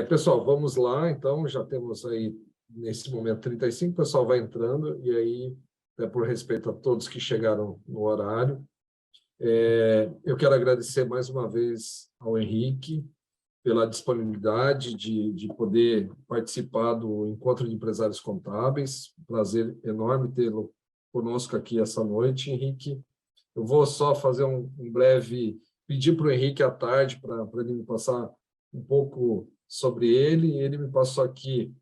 Pessoal, vamos lá, então, já temos aí, nesse momento, 35, o pessoal vai entrando, e aí, por respeito a todos que chegaram no horário, eu quero agradecer mais uma vez ao Henrique pela disponibilidade de poder participar do Encontro de Empresários Contábeis. Prazer enorme tê-lo conosco aqui essa noite, Henrique. Eu vou só fazer um breve... Pedir para o Henrique à tarde para ele me passar um pouco sobre ele. Ele me passou aqui,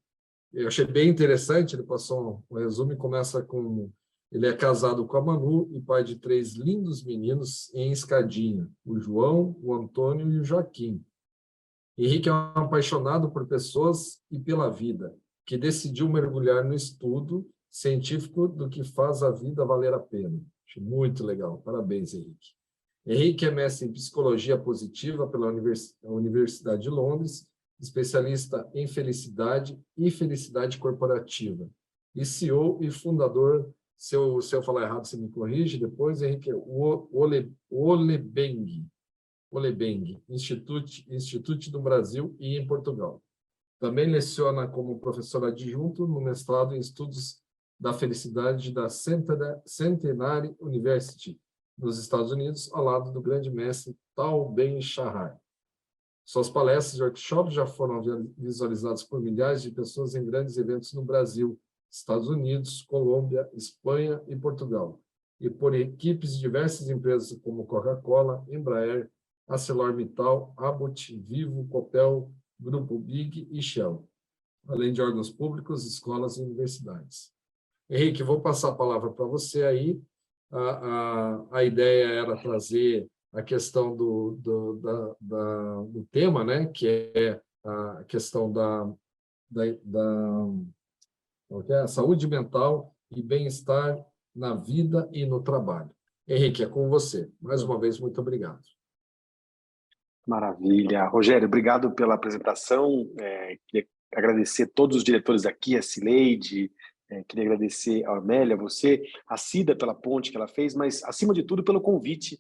eu achei bem interessante, ele passou um resumo e começa com... Ele é casado com a Manu e pai de 3 lindos meninos em Escadinha, o João, o Antônio e o Joaquim. Henrique é um apaixonado por pessoas e pela vida, que decidiu mergulhar no estudo científico do que faz a vida valer a pena. Acho muito legal. Parabéns, Henrique. Henrique é mestre em Psicologia Positiva pela Universidade de Londres, especialista em felicidade e felicidade corporativa. E CEO e fundador, se eu falar errado, você me corrige depois, Henrique, Olebeng, Instituto do Brasil e em Portugal. Também leciona como professor adjunto no mestrado em Estudos da Felicidade da Centenary University, nos Estados Unidos, ao lado do grande mestre Tal Ben-Shahar. Suas palestras e workshops já foram visualizados por milhares de pessoas em grandes eventos no Brasil, Estados Unidos, Colômbia, Espanha e Portugal, e por equipes de diversas empresas como Coca-Cola, Embraer, ArcelorMittal, Abbott, Vivo, Copel, Grupo Big e Shell, além de órgãos públicos, escolas e universidades. Henrique, vou passar a palavra para você aí. A ideia era trazer a questão do tema, né, que é a questão da saúde mental e bem-estar na vida e no trabalho. Henrique, é com você. Mais uma vez, muito obrigado. Maravilha. Rogério, obrigado pela apresentação. Queria agradecer a todos os diretores aqui, a Cileide, queria agradecer a Amélia, você, a Cida pela ponte que ela fez, mas, acima de tudo, pelo convite.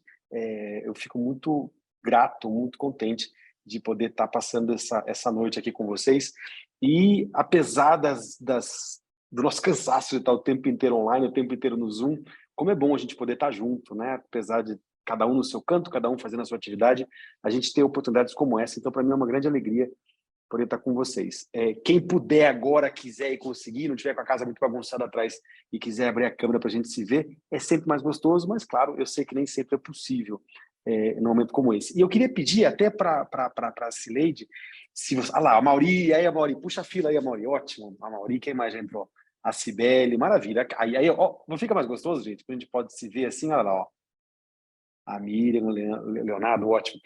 Eu fico muito grato, muito contente de poder estar passando essa noite aqui com vocês. E, apesar do nosso cansaço de estar o tempo inteiro online, o tempo inteiro no Zoom, como é bom a gente poder estar junto, né? Apesar de cada um no seu canto, cada um fazendo a sua atividade, a gente ter oportunidades como essa. Então, para mim, é uma grande alegria poder estar com vocês. Quem puder agora, quiser e conseguir, não tiver com a casa muito bagunçada atrás e quiser abrir a câmera para a gente se ver, é sempre mais gostoso, mas, claro, eu sei que nem sempre é possível num momento como esse. E eu queria pedir até para a Cileide, se você... Ah lá, a Mauri, e aí, a Mauri, puxa a fila aí, a Mauri, ótimo. A Mauri, quem mais já entrou? A Cibele, maravilha. Aí, ó, não fica mais gostoso, gente? A gente pode se ver assim, olha lá, ó. A Miriam, o Leonardo, ótimo.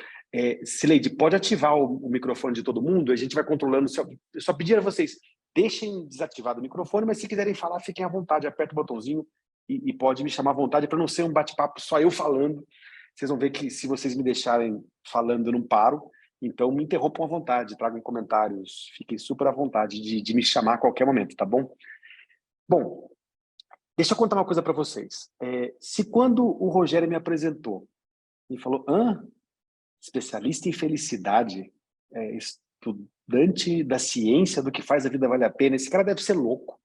Cileide, pode ativar o microfone de todo mundo? A gente vai controlando. Eu só pedir a vocês, deixem desativado o microfone, mas se quiserem falar, fiquem à vontade, aperta o botãozinho e pode me chamar à vontade, para não ser um bate-papo só eu falando. Vocês vão ver que se vocês me deixarem falando, eu não paro. Então, me interrompam à vontade, tragam comentários, fiquem super à vontade de me chamar a qualquer momento, tá bom? Bom, deixa eu contar uma coisa para vocês. Se quando o Rogério me apresentou e falou, especialista em felicidade, estudante da ciência do que faz a vida valer a pena, esse cara deve ser louco.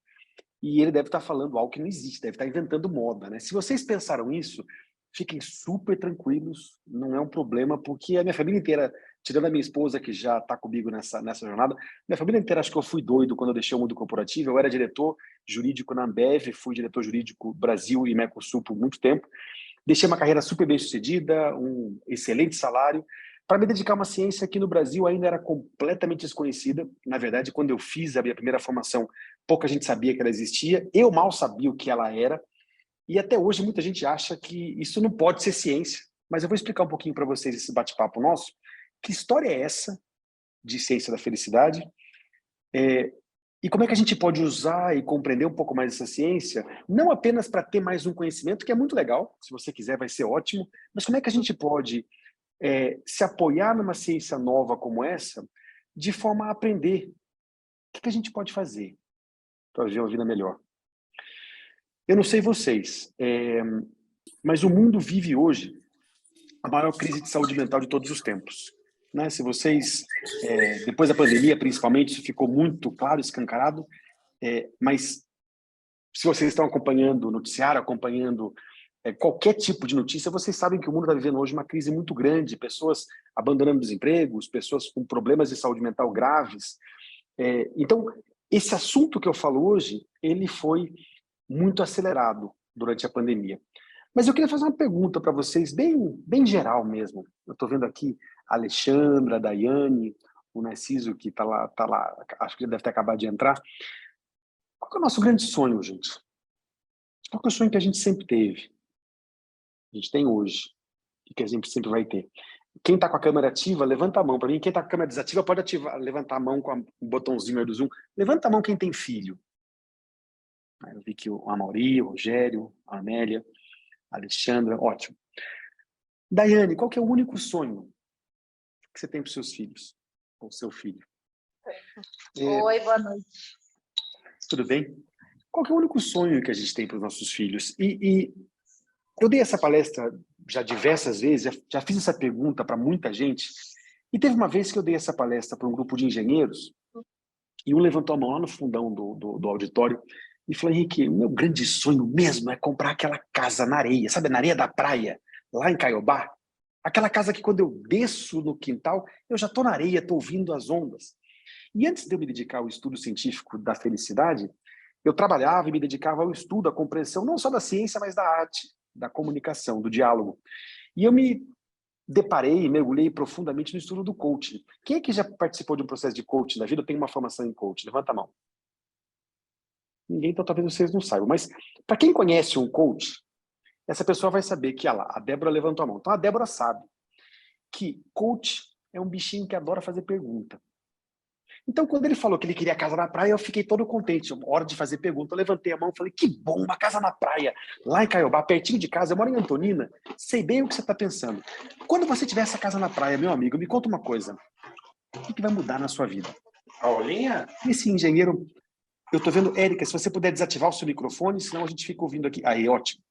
E ele deve estar falando algo que não existe, deve estar inventando moda, né? Se vocês pensaram isso, fiquem super tranquilos, não é um problema, porque a minha família inteira, tirando a minha esposa, que já está comigo nessa jornada, minha família inteira acha que eu fui doido quando eu deixei o mundo corporativo. Eu era diretor jurídico na Ambev, fui diretor jurídico Brasil e Mercosul por muito tempo. Deixei uma carreira super bem sucedida, um excelente salário, para me dedicar a uma ciência que no Brasil ainda era completamente desconhecida. Na verdade, quando eu fiz a minha primeira formação, pouca gente sabia que ela existia, eu mal sabia o que ela era, e até hoje muita gente acha que isso não pode ser ciência. Mas eu vou explicar um pouquinho para vocês esse bate-papo nosso. Que história é essa de ciência da felicidade? E como é que a gente pode usar e compreender um pouco mais essa ciência, não apenas para ter mais um conhecimento, que é muito legal, se você quiser vai ser ótimo, mas como é que a gente pode se apoiar numa ciência nova como essa, de forma a aprender? O que a gente pode fazer para viver uma vida melhor? Eu não sei vocês, mas o mundo vive hoje a maior crise de saúde mental de todos os tempos. né? Se vocês, depois da pandemia, principalmente, isso ficou muito claro, escancarado, mas se vocês estão acompanhando o noticiário, acompanhando qualquer tipo de notícia, vocês sabem que o mundo está vivendo hoje uma crise muito grande, pessoas abandonando os empregos, pessoas com problemas de saúde mental graves. Então, esse assunto que eu falo hoje, ele foi muito acelerado durante a pandemia. Mas eu queria fazer uma pergunta para vocês, bem geral mesmo. Eu estou vendo aqui a Alexandra, a Daiane, o Narciso, que está lá, acho que já deve ter acabado de entrar. Qual que é o nosso grande sonho, gente? Qual que é o sonho que a gente sempre teve? A gente tem hoje, e que a gente sempre vai ter. Quem está com a câmera ativa, levanta a mão para mim. Quem está com a câmera desativa, pode levantar a mão com o botãozinho aí do Zoom. Levanta a mão quem tem filho. Eu vi que o Amaury, o Rogério, a Amélia, a Alexandra, ótimo. Daiane, qual que é o único sonho que você tem para os seus filhos? Ou seu filho? Oi, boa noite. Tudo bem? Qual que é o único sonho que a gente tem para os nossos filhos? E eu dei essa palestra já diversas vezes, já fiz essa pergunta para muita gente, e teve uma vez que eu dei essa palestra para um grupo de engenheiros, e um levantou a mão lá no fundão do auditório e falou: Henrique, o meu grande sonho mesmo é comprar aquela casa na areia, sabe, na areia da praia, lá em Caiobá. Aquela casa que quando eu desço no quintal, eu já estou na areia, estou ouvindo as ondas. E antes de eu me dedicar ao estudo científico da felicidade, eu trabalhava e me dedicava ao estudo, à compreensão, não só da ciência, mas da arte, da comunicação, do diálogo. E eu me deparei, mergulhei profundamente no estudo do coaching. Quem é que já participou de um processo de coaching na vida ou tem uma formação em coaching? Levanta a mão. Ninguém, então talvez vocês não saibam. Mas para quem conhece um coach, essa pessoa vai saber que, lá, a Débora levantou a mão. Então a Débora sabe que coach é um bichinho que adora fazer pergunta. Então, quando ele falou que ele queria casa na praia, eu fiquei todo contente. Hora de fazer pergunta, eu levantei a mão e falei: que bom, uma casa na praia, lá em Caiobá, pertinho de casa. Eu moro em Antonina, sei bem o que você está pensando. Quando você tiver essa casa na praia, meu amigo, me conta uma coisa. O que vai mudar na sua vida? Paulinha? Esse engenheiro, eu estou vendo, Érica, se você puder desativar o seu microfone, senão a gente fica ouvindo aqui. Aí, ótimo.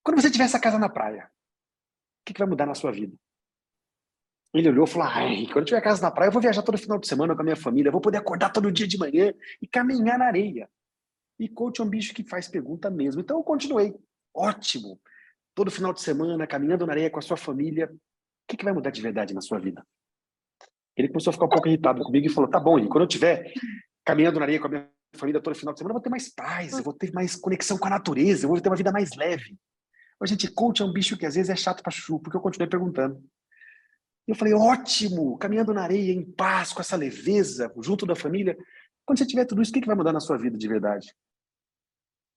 Quando você tiver essa casa na praia, o que vai mudar na sua vida? Ele olhou e falou: ai, quando eu tiver casa na praia, eu vou viajar todo final de semana com a minha família, eu vou poder acordar todo dia de manhã e caminhar na areia. E coach é um bicho que faz pergunta mesmo. Então eu continuei. Ótimo. Todo final de semana, caminhando na areia com a sua família. O que vai mudar de verdade na sua vida? Ele começou a ficar um pouco irritado comigo e falou: tá bom, e quando eu estiver caminhando na areia com a minha família todo final de semana, eu vou ter mais paz, eu vou ter mais conexão com a natureza, eu vou ter uma vida mais leve. Mas, gente, coach é um bicho que às vezes é chato pra chuchu, porque eu continuei perguntando. E eu falei: ótimo, caminhando na areia, em paz, com essa leveza, junto da família. Quando você tiver tudo isso, o que vai mudar na sua vida de verdade?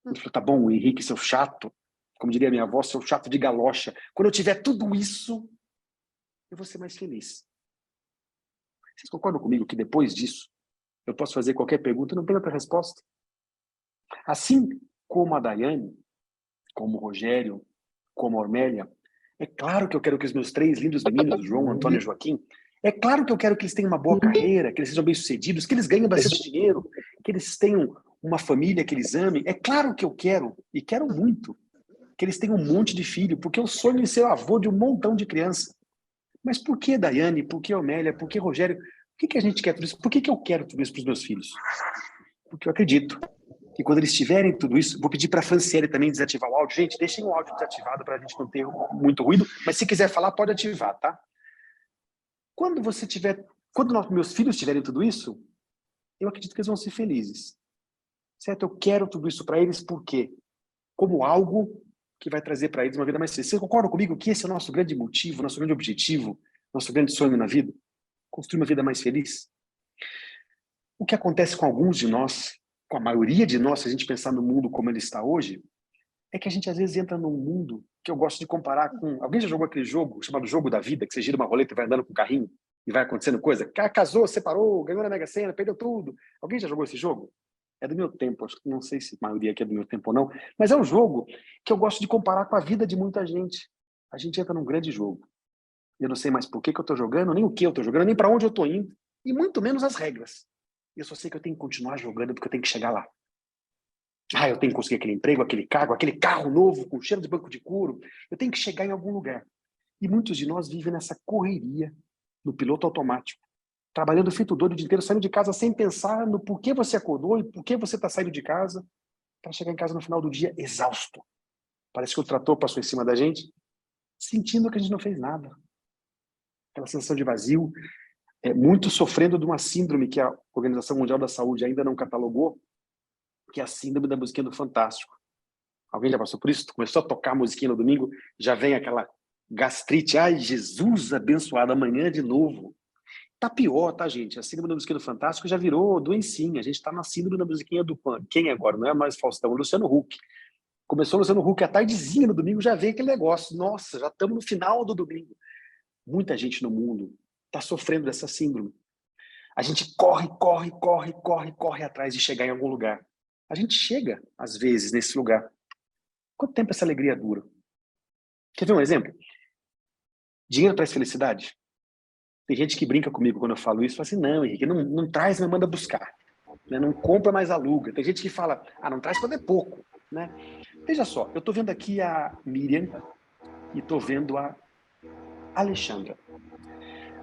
Ele falou: tá bom, Henrique, seu chato, como diria minha avó, seu chato de galocha. Quando eu tiver tudo isso, eu vou ser mais feliz. Vocês concordam comigo que depois disso, eu posso fazer qualquer pergunta e não tenho outra resposta? Assim como a Daiane, como o Rogério, como a Ormélia, é claro que eu quero que os meus 3 lindos meninos, João, Antônio e Joaquim, é claro que eu quero que eles tenham uma boa carreira, que eles sejam bem-sucedidos, que eles ganhem bastante dinheiro, que eles tenham uma família que eles amem. É claro que eu quero, e quero muito, que eles tenham um monte de filho, porque eu sonho em ser avô de um montão de criança. Mas por que, Daiane? Por que, Ormélia? Por que, Rogério? Por que a gente quer tudo isso? Por que eu quero tudo isso para os meus filhos? Porque eu acredito que quando eles tiverem tudo isso, vou pedir para a Franciele também desativar o áudio. Gente, deixem o áudio desativado para a gente não ter muito ruído, mas se quiser falar, pode ativar, tá? Quando meus filhos tiverem tudo isso, eu acredito que eles vão ser felizes. Certo? Eu quero tudo isso para eles porque como algo que vai trazer para eles uma vida mais feliz. Vocês concordam comigo que esse é o nosso grande motivo, nosso grande objetivo, nosso grande sonho na vida? Construir uma vida mais feliz? O que acontece com alguns de nós, com a maioria de nós, se a gente pensar no mundo como ele está hoje, é que a gente às vezes entra num mundo que eu gosto de comparar com... Alguém já jogou aquele jogo chamado Jogo da Vida, que você gira uma roleta e vai andando com o carrinho e vai acontecendo coisa? Casou, separou, ganhou na Mega Sena, perdeu tudo. Alguém já jogou esse jogo? É do meu tempo, acho que não sei se a maioria aqui é do meu tempo ou não, mas é um jogo que eu gosto de comparar com a vida de muita gente. A gente entra num grande jogo. Eu não sei mais por que eu estou jogando, nem o que eu estou jogando, nem para onde eu estou indo, e muito menos as regras. Eu só sei que eu tenho que continuar jogando porque eu tenho que chegar lá. Eu tenho que conseguir aquele emprego, aquele cargo, aquele carro novo com cheiro de banco de couro. Eu tenho que chegar em algum lugar. E muitos de nós vivem nessa correria no piloto automático, trabalhando feito doido o dia inteiro, saindo de casa sem pensar no porquê você acordou e por que você está saindo de casa, para chegar em casa no final do dia exausto. Parece que o trator passou em cima da gente, sentindo que a gente não fez nada. Aquela sensação de vazio, muito sofrendo de uma síndrome que a Organização Mundial da Saúde ainda não catalogou, que é a síndrome da musiquinha do Fantástico. Alguém já passou por isso? Começou a tocar a musiquinha no domingo, já vem aquela gastrite. Ai, Jesus abençoado, amanhã de novo. Tá pior, tá, gente? A síndrome da musiquinha do Fantástico já virou doencinha. A gente tá na síndrome da musiquinha do Pan. Quem agora? Não é mais Faustão, é o Luciano Huck. Começou o Luciano Huck à tardezinha no domingo, já vem aquele negócio. Nossa, já estamos no final do domingo. Muita gente no mundo está sofrendo dessa síndrome. A gente corre atrás de chegar em algum lugar. A gente chega, às vezes, nesse lugar. Quanto tempo essa alegria dura? Quer ver um exemplo? Dinheiro traz felicidade? Tem gente que brinca comigo quando eu falo isso, fala assim, não, Henrique, não traz, mas manda buscar. Né? Não compra, mas aluga. Tem gente que fala, não traz quando é pouco. Né? Veja só, eu estou vendo aqui a Miriam e estou vendo a Alexandra.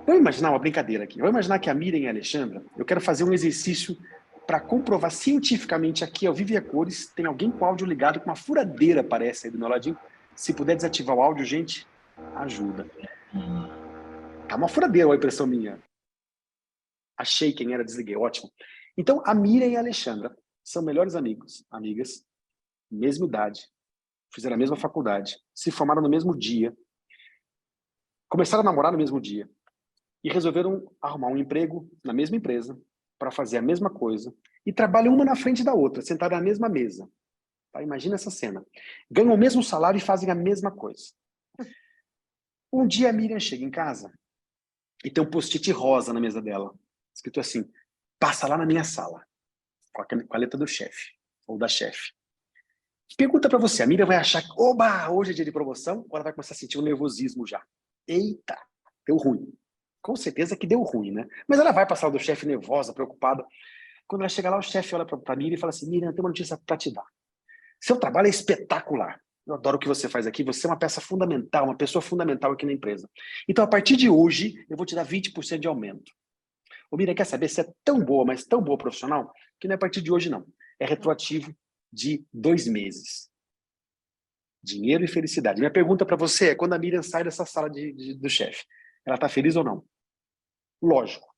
Vamos imaginar uma brincadeira aqui. Vamos imaginar que a Miriam e a Alexandra, eu quero fazer um exercício para comprovar cientificamente aqui ao vivo e a cores, tem alguém com o áudio ligado, com uma furadeira aparece aí do meu ladinho. Se puder desativar o áudio, gente, ajuda. Tá uma furadeira, a impressão minha. Achei quem era, desliguei, ótimo. Então, a Miriam e a Alexandra são melhores amigas, mesma idade, fizeram a mesma faculdade, se formaram no mesmo dia, começaram a namorar no mesmo dia e resolveram arrumar um emprego na mesma empresa para fazer a mesma coisa e trabalham uma na frente da outra, sentadas na mesma mesa. Tá? Imagina essa cena. Ganham o mesmo salário e fazem a mesma coisa. Um dia a Miriam chega em casa e tem um post-it rosa na mesa dela, escrito assim, passa lá na minha sala, com a letra do chefe, ou da chefe. Pergunta para você, a Miriam vai achar que, oba, hoje é dia de promoção, ou ela vai começar a sentir um nervosismo já? Eita, deu ruim. Com certeza que deu ruim, né? Mas ela vai passar do chefe nervosa, preocupada. Quando ela chega lá, o chefe olha para a Miriam e fala assim, Miriam, tem uma notícia para te dar. Seu trabalho é espetacular. Eu adoro o que você faz aqui. Você é uma peça fundamental, uma pessoa fundamental aqui na empresa. Então, a partir de hoje, eu vou te dar 20% de aumento. Ô, Miriam, quer saber? Você é tão boa, mas tão boa profissional, que não é a partir de hoje, não. É retroativo de 2 meses. Dinheiro e felicidade. Minha pergunta para você é, quando a Miriam sai dessa sala do chefe, ela está feliz ou não? Lógico.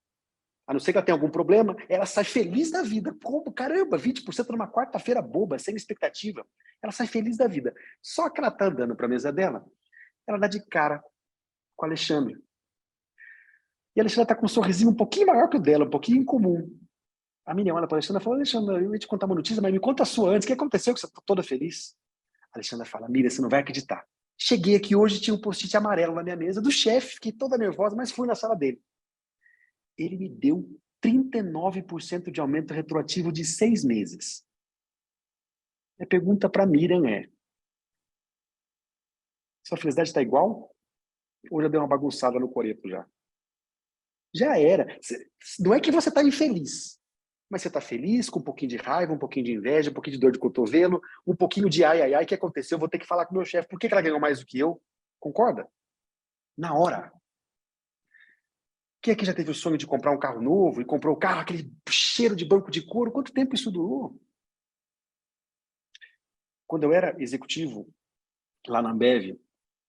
A não ser que ela tenha algum problema, ela sai feliz da vida. Como? Caramba, 20% numa quarta-feira boba, sem expectativa. Ela sai feliz da vida. Só que ela está andando para a mesa dela, ela dá de cara com a Alexandre. E a Alexandra está com um sorrisinho um pouquinho maior que o dela, um pouquinho incomum. A Miriam olha para a Alexandra e fala, Alexandra, eu ia te contar uma notícia, mas me conta a sua antes. O que aconteceu que você está toda feliz? A Alexandra fala, Miriam, você não vai acreditar. Cheguei aqui hoje, tinha um post-it amarelo na minha mesa do chefe, fiquei toda nervosa, mas fui na sala dele. Ele me deu 39% de aumento retroativo de 6 meses. A pergunta para Miriam é, sua felicidade está igual? Ou já deu uma bagunçada no coreto já? Já era. Não é que você está infeliz, mas você está feliz, com um pouquinho de raiva, um pouquinho de inveja, um pouquinho de dor de cotovelo, um pouquinho de ai, o que aconteceu? Eu vou ter que falar com o meu chefe. Por que ela ganhou mais do que eu? Concorda? Na hora. Quem aqui já teve o sonho de comprar um carro novo e comprou o carro, aquele cheiro de banco de couro? Quanto tempo isso durou? Quando eu era executivo lá na Ambev,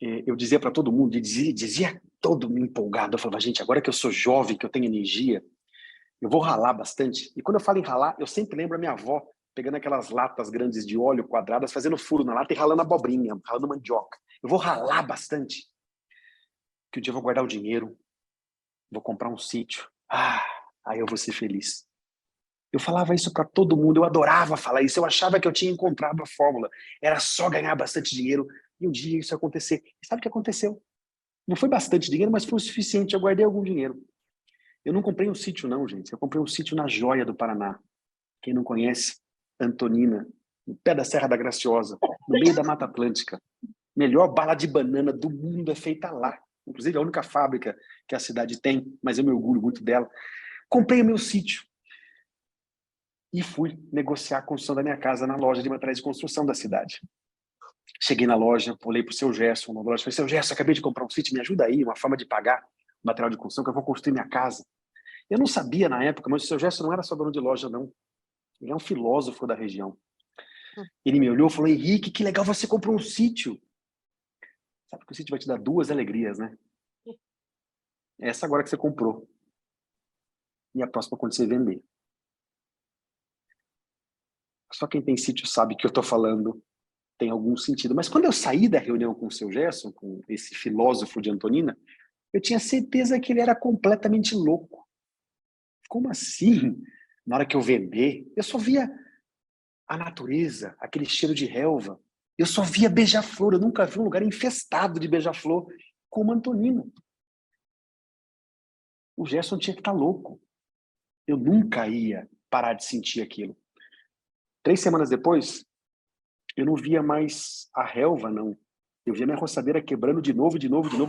eu dizia para todo mundo, dizia todo mundo empolgado, eu falava, gente, agora que eu sou jovem, que eu tenho energia, eu vou ralar bastante. E quando eu falo em ralar, eu sempre lembro a minha avó pegando aquelas latas grandes de óleo quadradas, fazendo furo na lata e ralando abobrinha, ralando mandioca. Eu vou ralar bastante, que um dia eu vou guardar o dinheiro, vou comprar um sítio. Aí eu vou ser feliz. Eu falava isso para todo mundo, eu adorava falar isso, eu achava que eu tinha encontrado a fórmula. Era só ganhar bastante dinheiro e um dia isso ia acontecer. E sabe o que aconteceu? Não foi bastante dinheiro, mas foi o suficiente, eu guardei algum dinheiro. Eu não comprei um sítio não, gente. Eu comprei um sítio na Joia do Paraná. Quem não conhece, Antonina, no pé da Serra da Graciosa, no meio da Mata Atlântica. Melhor bala de banana do mundo é feita lá. Inclusive, a única fábrica que a cidade tem, mas eu me orgulho muito dela. Comprei o meu sítio e fui negociar a construção da minha casa na loja de materiais de construção da cidade. Cheguei na loja, olhei para o seu Gerson, na loja, falei, seu Gerson, acabei de comprar um sítio, me ajuda aí, uma forma de pagar. material de construção, que eu vou construir minha casa. Eu não sabia na época, mas o seu Gerson não era só dono de loja, não. Ele é um filósofo da região. Ele me olhou e falou, Henrique, que legal, você comprou um sítio. Sabe que o sítio vai te dar duas alegrias, né? Essa agora que você comprou. E a próxima quando você vender. Só quem tem sítio sabe que eu estou falando tem algum sentido. Mas quando eu saí da reunião com o seu Gerson, com esse filósofo de Antonina, eu tinha certeza que ele era completamente louco. Como assim? Na hora que eu vender, eu só via a natureza, aquele cheiro de relva. Eu só via beija-flor. Eu nunca vi um lugar infestado de beija-flor como Antonina. O Gerson tinha que estar louco. Eu nunca ia parar de sentir aquilo. 3 semanas depois, eu não via mais a relva, não. Eu via minha roçadeira quebrando de novo,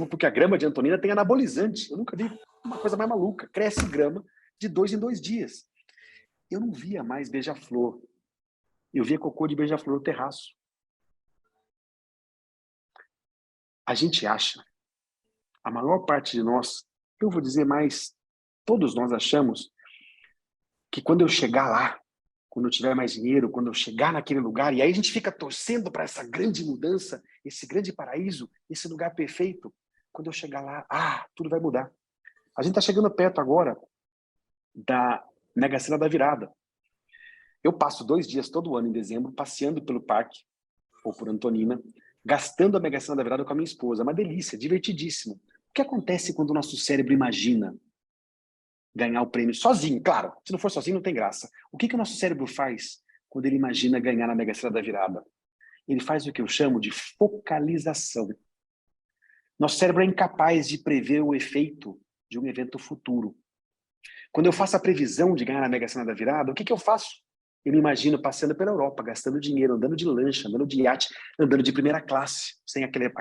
porque a grama de Antonina tem anabolizante. Eu nunca vi uma coisa mais maluca. Cresce grama de 2 em 2 dias. Eu não via mais beija-flor. Eu via cocô de beija-flor no terraço. A gente acha, a maior parte de nós, eu vou dizer mais, todos nós achamos que quando eu chegar lá, quando eu tiver mais dinheiro, quando eu chegar naquele lugar, e aí a gente fica torcendo para essa grande mudança, esse grande paraíso, esse lugar perfeito. Quando eu chegar lá, tudo vai mudar. A gente está chegando perto agora da Mega Sena da Virada. Eu passo 2 dias todo ano, em dezembro, passeando pelo parque, ou por Antonina, gastando a Mega Sena da Virada com a minha esposa. É uma delícia, divertidíssimo. O que acontece quando o nosso cérebro imagina ganhar o prêmio sozinho? Claro, se não for sozinho não tem graça. O que o nosso cérebro faz quando ele imagina ganhar na Mega Sena da Virada? Ele faz o que eu chamo de focalização. Nosso cérebro é incapaz de prever o efeito de um evento futuro. Quando eu faço a previsão de ganhar na Mega Sena da Virada, o que eu faço? Eu me imagino passeando pela Europa, gastando dinheiro, andando de lancha, andando de iate, andando de primeira classe, sem aquele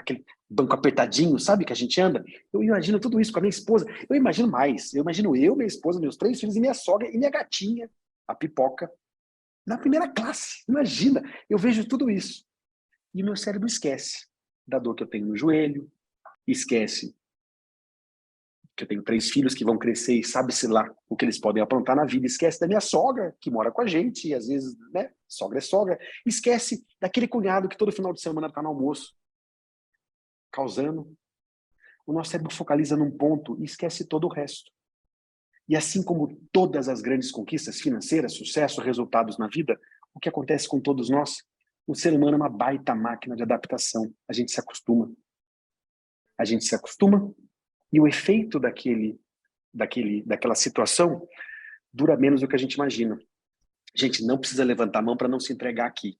banco apertadinho, sabe, que a gente anda? Eu imagino tudo isso com a minha esposa. Eu imagino mais. Eu imagino eu, minha esposa, meus 3 filhos e minha sogra e minha gatinha, a Pipoca, na primeira classe. Imagina, eu vejo tudo isso. E o meu cérebro esquece da dor que eu tenho no joelho, esquece que eu tenho 3 filhos que vão crescer e sabe-se lá o que eles podem aprontar na vida. Esquece da minha sogra, que mora com a gente, e às vezes, né, sogra é sogra. Esquece daquele cunhado que todo final de semana está no almoço, causando. O nosso cérebro focaliza num ponto e esquece todo o resto. E assim como todas as grandes conquistas financeiras, sucesso, resultados na vida, o que acontece com todos nós? O ser humano é uma baita máquina de adaptação. A gente se acostuma. A gente se acostuma. E o efeito daquela situação dura menos do que a gente imagina. Gente, não precisa levantar a mão para não se entregar aqui.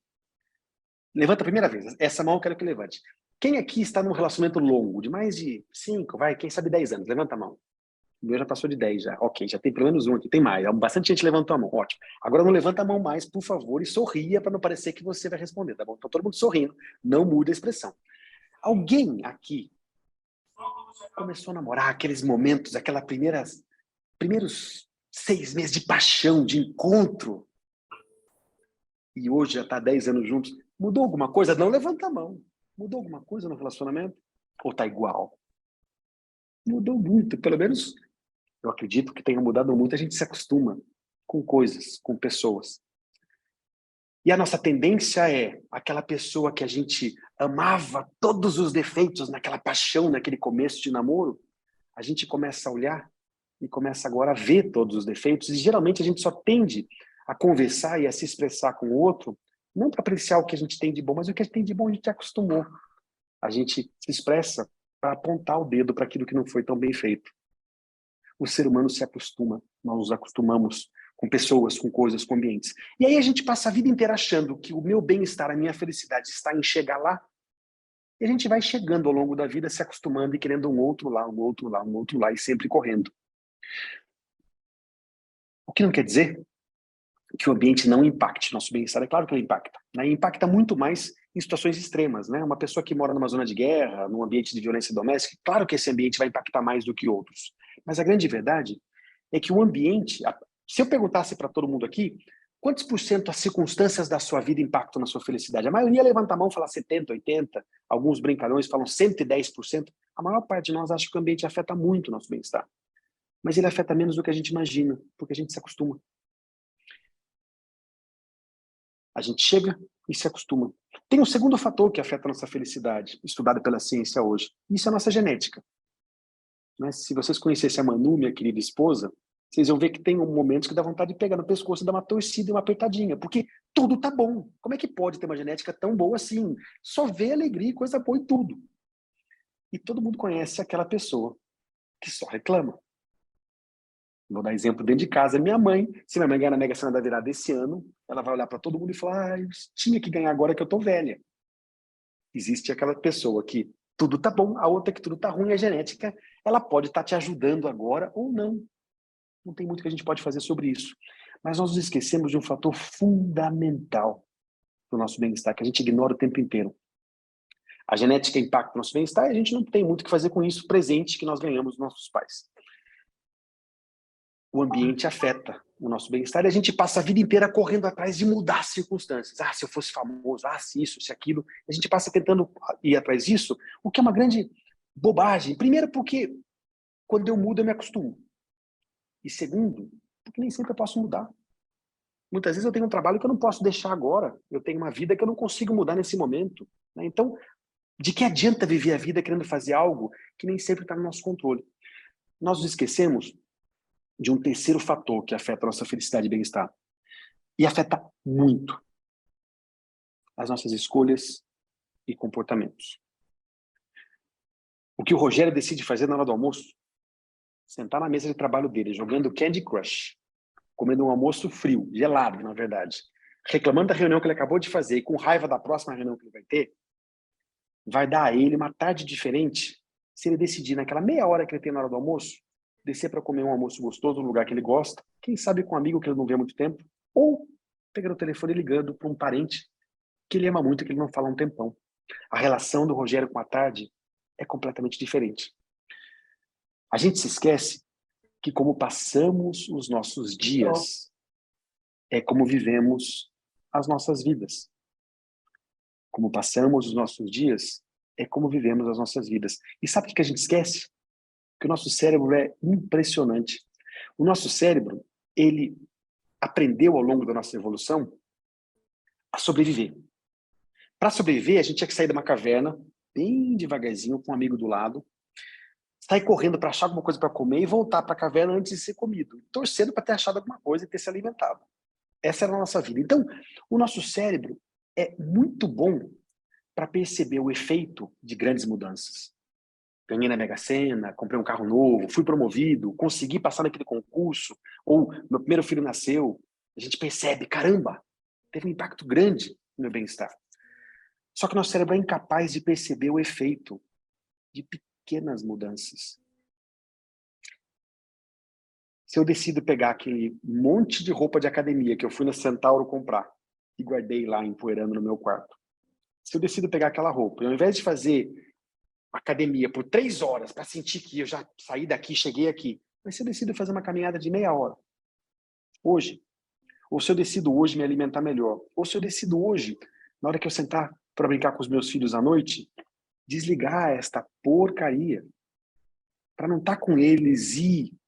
Levanta a primeira vez. Essa mão eu quero que levante. Quem aqui está num relacionamento longo, de mais de 5, quem sabe 10 anos? Levanta a mão. O meu já passou de 10 já. Ok, já tem pelo menos um aqui. Tem mais. Bastante gente levantou a mão. Ótimo. Agora não levanta a mão mais, por favor, e sorria para não parecer que você vai responder, tá bom? Então todo mundo sorrindo. Não muda a expressão. Alguém aqui começou a namorar, aqueles momentos, primeiros 6 meses de paixão, de encontro, e hoje já está 10 anos juntos. Mudou alguma coisa? Não levanta a mão. Mudou alguma coisa no relacionamento? Ou está igual? Mudou muito, pelo menos eu acredito que tenha mudado muito. A gente se acostuma com coisas, com pessoas. E a nossa tendência é aquela pessoa que a gente amava todos os defeitos naquela paixão, naquele começo de namoro, a gente começa a olhar e começa agora a ver todos os defeitos, e geralmente a gente só tende a conversar e a se expressar com o outro, não para apreciar o que a gente tem de bom, mas o que a gente tem de bom a gente acostumou. A gente se expressa para apontar o dedo para aquilo que não foi tão bem feito. O ser humano se acostuma, nós nos acostumamos com pessoas, com coisas, com ambientes. E aí a gente passa a vida inteira achando que o meu bem-estar, a minha felicidade está em chegar lá, e a gente vai chegando ao longo da vida, se acostumando e querendo um outro lá, um outro lá, um outro lá, e sempre correndo. O que não quer dizer que o ambiente não impacte nosso bem-estar. É claro que ele impacta. Né? Impacta muito mais em situações extremas. Né? Uma pessoa que mora numa zona de guerra, num ambiente de violência doméstica, claro que esse ambiente vai impactar mais do que outros. Mas a grande verdade é que o ambiente... Se eu perguntasse para todo mundo aqui, Quantos por cento as circunstâncias da sua vida impactam na sua felicidade? A maioria levanta a mão e fala 70%, 80%, alguns brincalhões falam 110%. A maior parte de nós acha que o ambiente afeta muito o nosso bem-estar. Mas ele afeta menos do que a gente imagina, porque a gente se acostuma. A gente chega e se acostuma. Tem um segundo fator que afeta a nossa felicidade, estudado pela ciência hoje. Isso é a nossa genética. Mas se vocês conhecessem a Manu, minha querida esposa, vocês vão ver que tem momentos que dá vontade de pegar no pescoço e dar uma torcida e uma apertadinha, porque tudo tá bom. Como é que pode ter uma genética tão boa assim? Só vê alegria e coisa boa em tudo. E todo mundo conhece aquela pessoa que só reclama. Vou dar exemplo dentro de casa. Minha mãe, se minha mãe ganhar na Mega Sena da virada esse ano, ela vai olhar para todo mundo e falar: eu tinha que ganhar agora que eu tô velha. Existe aquela pessoa que tudo tá bom, a outra que tudo tá ruim. A genética, ela pode estar te ajudando agora ou não. Não tem muito que a gente pode fazer sobre isso. Mas nós nos esquecemos de um fator fundamental para o nosso bem-estar, que a gente ignora o tempo inteiro. A genética impacta o nosso bem-estar e a gente não tem muito o que fazer com isso, presente que nós ganhamos dos nossos pais. O ambiente afeta o nosso bem-estar e a gente passa a vida inteira correndo atrás de mudar as circunstâncias. Ah, se eu fosse famoso, ah, se isso, se aquilo. A gente passa tentando ir atrás disso, o que é uma grande bobagem. Primeiro porque quando eu mudo eu me acostumo. E segundo, porque nem sempre eu posso mudar. Muitas vezes eu tenho um trabalho que eu não posso deixar agora. Eu tenho uma vida que eu não consigo mudar nesse momento. Né? Então, de que adianta viver a vida querendo fazer algo que nem sempre está no nosso controle? Nós nos esquecemos de um terceiro fator que afeta a nossa felicidade e bem-estar. E afeta muito as nossas escolhas e comportamentos. O que o Rogério decide fazer na hora do almoço? Sentar na mesa de trabalho dele, jogando Candy Crush, comendo um almoço frio, gelado, na verdade, reclamando da reunião que ele acabou de fazer e com raiva da próxima reunião que ele vai ter, vai dar a ele uma tarde diferente se ele decidir, naquela meia hora que ele tem na hora do almoço, descer para comer um almoço gostoso no lugar que ele gosta, quem sabe com um amigo que ele não vê há muito tempo, ou pegando o telefone e ligando para um parente que ele ama muito e que ele não fala há um tempão. A relação do Rogério com a tarde é completamente diferente. A gente se esquece que como passamos os nossos dias é como vivemos as nossas vidas. Como passamos os nossos dias é como vivemos as nossas vidas. E sabe o que a gente esquece? Que o nosso cérebro é impressionante. O nosso cérebro, ele aprendeu ao longo da nossa evolução a sobreviver. Para sobreviver, a gente tinha que sair de uma caverna, bem devagarzinho, com um amigo do lado, sair correndo para achar alguma coisa para comer e voltar para a caverna antes de ser comido, torcendo para ter achado alguma coisa e ter se alimentado. Essa era a nossa vida. Então, o nosso cérebro é muito bom para perceber o efeito de grandes mudanças. Ganhei na Mega Sena, comprei um carro novo, fui promovido, consegui passar naquele concurso, ou meu primeiro filho nasceu. A gente percebe, caramba, teve um impacto grande no meu bem-estar. Só que nosso cérebro é incapaz de perceber o efeito de pequenas mudanças. Se eu decido pegar aquele monte de roupa de academia que eu fui na Centauro comprar e guardei lá empoeirando no meu quarto, se eu decido pegar aquela roupa e ao invés de fazer academia por 3 horas para sentir que eu já saí daqui, cheguei aqui, mas se eu decido fazer uma caminhada de meia hora hoje, ou se eu decido hoje me alimentar melhor, ou se eu decido hoje, na hora que eu sentar para brincar com os meus filhos à noite, desligar esta porcaria para não estar com eles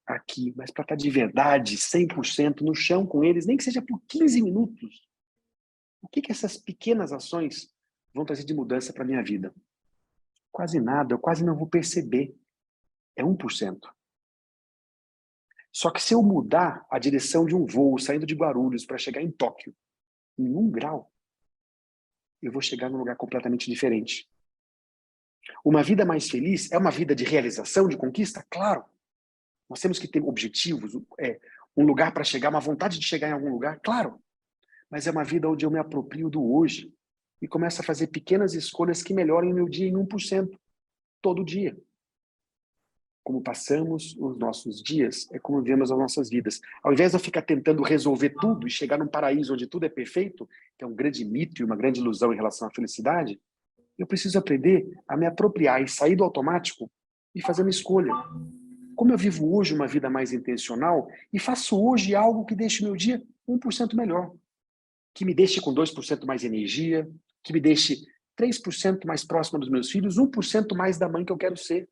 aqui, mas para estar de verdade, 100% no chão com eles, nem que seja por 15 minutos. O que essas pequenas ações vão trazer de mudança para a minha vida? Quase nada, eu quase não vou perceber. É 1%. Só que se eu mudar a direção de um voo saindo de Guarulhos para chegar em Tóquio, em 1 grau, eu vou chegar num lugar completamente diferente. Uma vida mais feliz é uma vida de realização, de conquista? Claro. Nós temos que ter objetivos, um lugar para chegar, uma vontade de chegar em algum lugar? Claro. Mas é uma vida onde eu me aproprio do hoje e começo a fazer pequenas escolhas que melhorem o meu dia em 1%, todo dia. Como passamos os nossos dias, é como vivemos as nossas vidas. Ao invés de eu ficar tentando resolver tudo e chegar num paraíso onde tudo é perfeito, que é um grande mito e uma grande ilusão em relação à felicidade, eu preciso aprender a me apropriar e sair do automático e fazer uma escolha. Como eu vivo hoje uma vida mais intencional e faço hoje algo que deixe meu dia 1% melhor. que me deixe com 2% mais energia, que me deixe 3% mais próxima dos meus filhos, 1% mais da mãe que eu quero ser.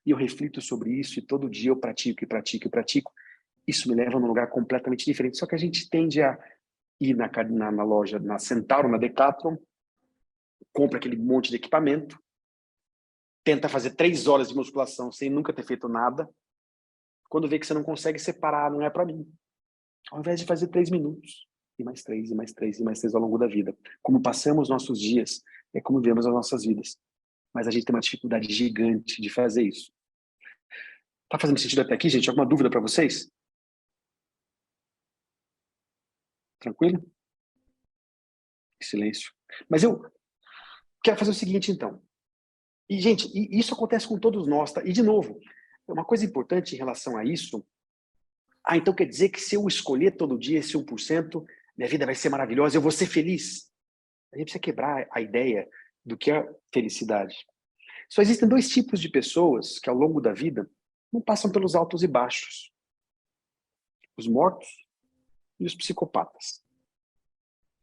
E eu reflito sobre isso e todo dia eu pratico e pratico e pratico. Isso me leva num lugar completamente diferente. Só que a gente tende a ir na loja, na Centauro, na Decathlon, compra aquele monte de equipamento, tenta fazer 3 horas de musculação sem nunca ter feito nada. Quando vê que você não consegue separar, não é para mim. Ao invés de fazer 3 minutos, e mais 3, e mais 3, e mais 3 ao longo da vida. Como passamos nossos dias, é como vivemos as nossas vidas. Mas a gente tem uma dificuldade gigante de fazer isso. Tá fazendo sentido até aqui, gente? Alguma dúvida para vocês? Tranquilo? Silêncio. Mas eu quero fazer o seguinte, então. E, gente, isso acontece com todos nós, tá? E, de novo, uma coisa importante em relação a isso, então quer dizer que se eu escolher todo dia esse 1%, minha vida vai ser maravilhosa, eu vou ser feliz. A gente precisa quebrar a ideia do que é felicidade. Só existem 2 tipos de pessoas que, ao longo da vida, não passam pelos altos e baixos. Os mortos e os psicopatas.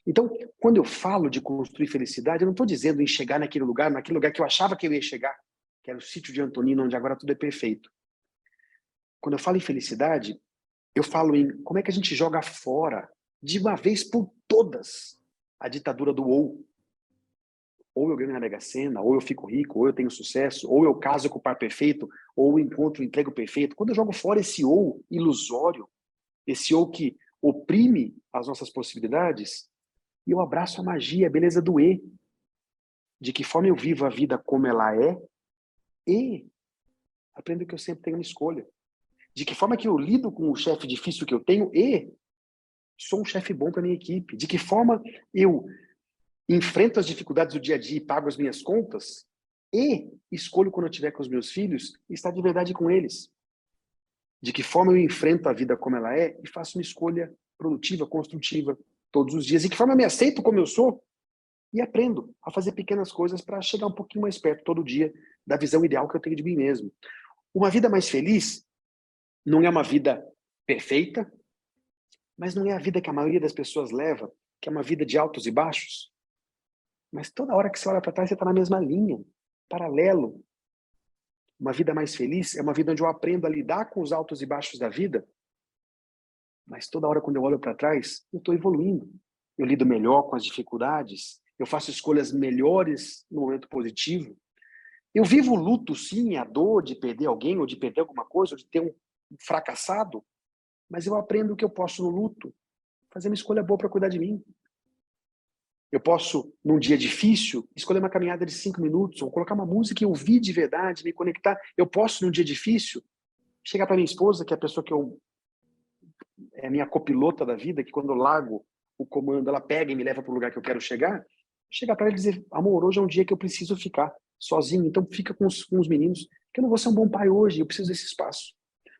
Então, quando eu falo de construir felicidade, eu não estou dizendo em chegar naquele lugar que eu achava que eu ia chegar, que era o sítio de Antonino, onde agora tudo é perfeito. Quando eu falo em felicidade, eu falo em como é que a gente joga fora, de uma vez por todas, a ditadura do ou. Ou eu ganho na Mega Sena, ou eu fico rico, ou eu tenho sucesso, ou eu caso com o par perfeito, ou eu encontro o emprego perfeito. Quando eu jogo fora esse ou ilusório, esse ou que oprime as nossas possibilidades, e eu abraço a magia, a beleza do E. De que forma eu vivo a vida como ela é, e aprendo que eu sempre tenho uma escolha. De que forma que eu lido com o chefe difícil que eu tenho, e sou um chefe bom para minha equipe. De que forma eu enfrento as dificuldades do dia a dia e pago as minhas contas, e escolho quando eu estiver com os meus filhos, estar de verdade com eles. De que forma eu enfrento a vida como ela é e faço uma escolha produtiva, construtiva, todos os dias. De que forma eu me aceito como eu sou e aprendo a fazer pequenas coisas para chegar um pouquinho mais perto todo dia da visão ideal que eu tenho de mim mesmo. Uma vida mais feliz não é uma vida perfeita, mas não é a vida que a maioria das pessoas leva, que é uma vida de altos e baixos. Mas toda hora que você olha para trás, você está na mesma linha, paralelo. Uma vida mais feliz é uma vida onde eu aprendo a lidar com os altos e baixos da vida, mas toda hora quando eu olho para trás, eu estou evoluindo. Eu lido melhor com as dificuldades, eu faço escolhas melhores no momento positivo. Eu vivo o luto, sim, a dor de perder alguém, ou de perder alguma coisa, ou de ter um fracassado, mas eu aprendo que eu posso, no luto, fazer uma escolha boa para cuidar de mim. Eu posso, num dia difícil, escolher uma caminhada de 5 minutos, ou colocar uma música e ouvir de verdade, me conectar. Eu posso, num dia difícil, chegar para minha esposa, que é a pessoa que é a minha copilota da vida, que quando eu largo o comando, ela pega e me leva para o lugar que eu quero chegar para ela e dizer, amor, hoje é um dia que eu preciso ficar sozinho, então fica com os meninos, que eu não vou ser um bom pai hoje, eu preciso desse espaço.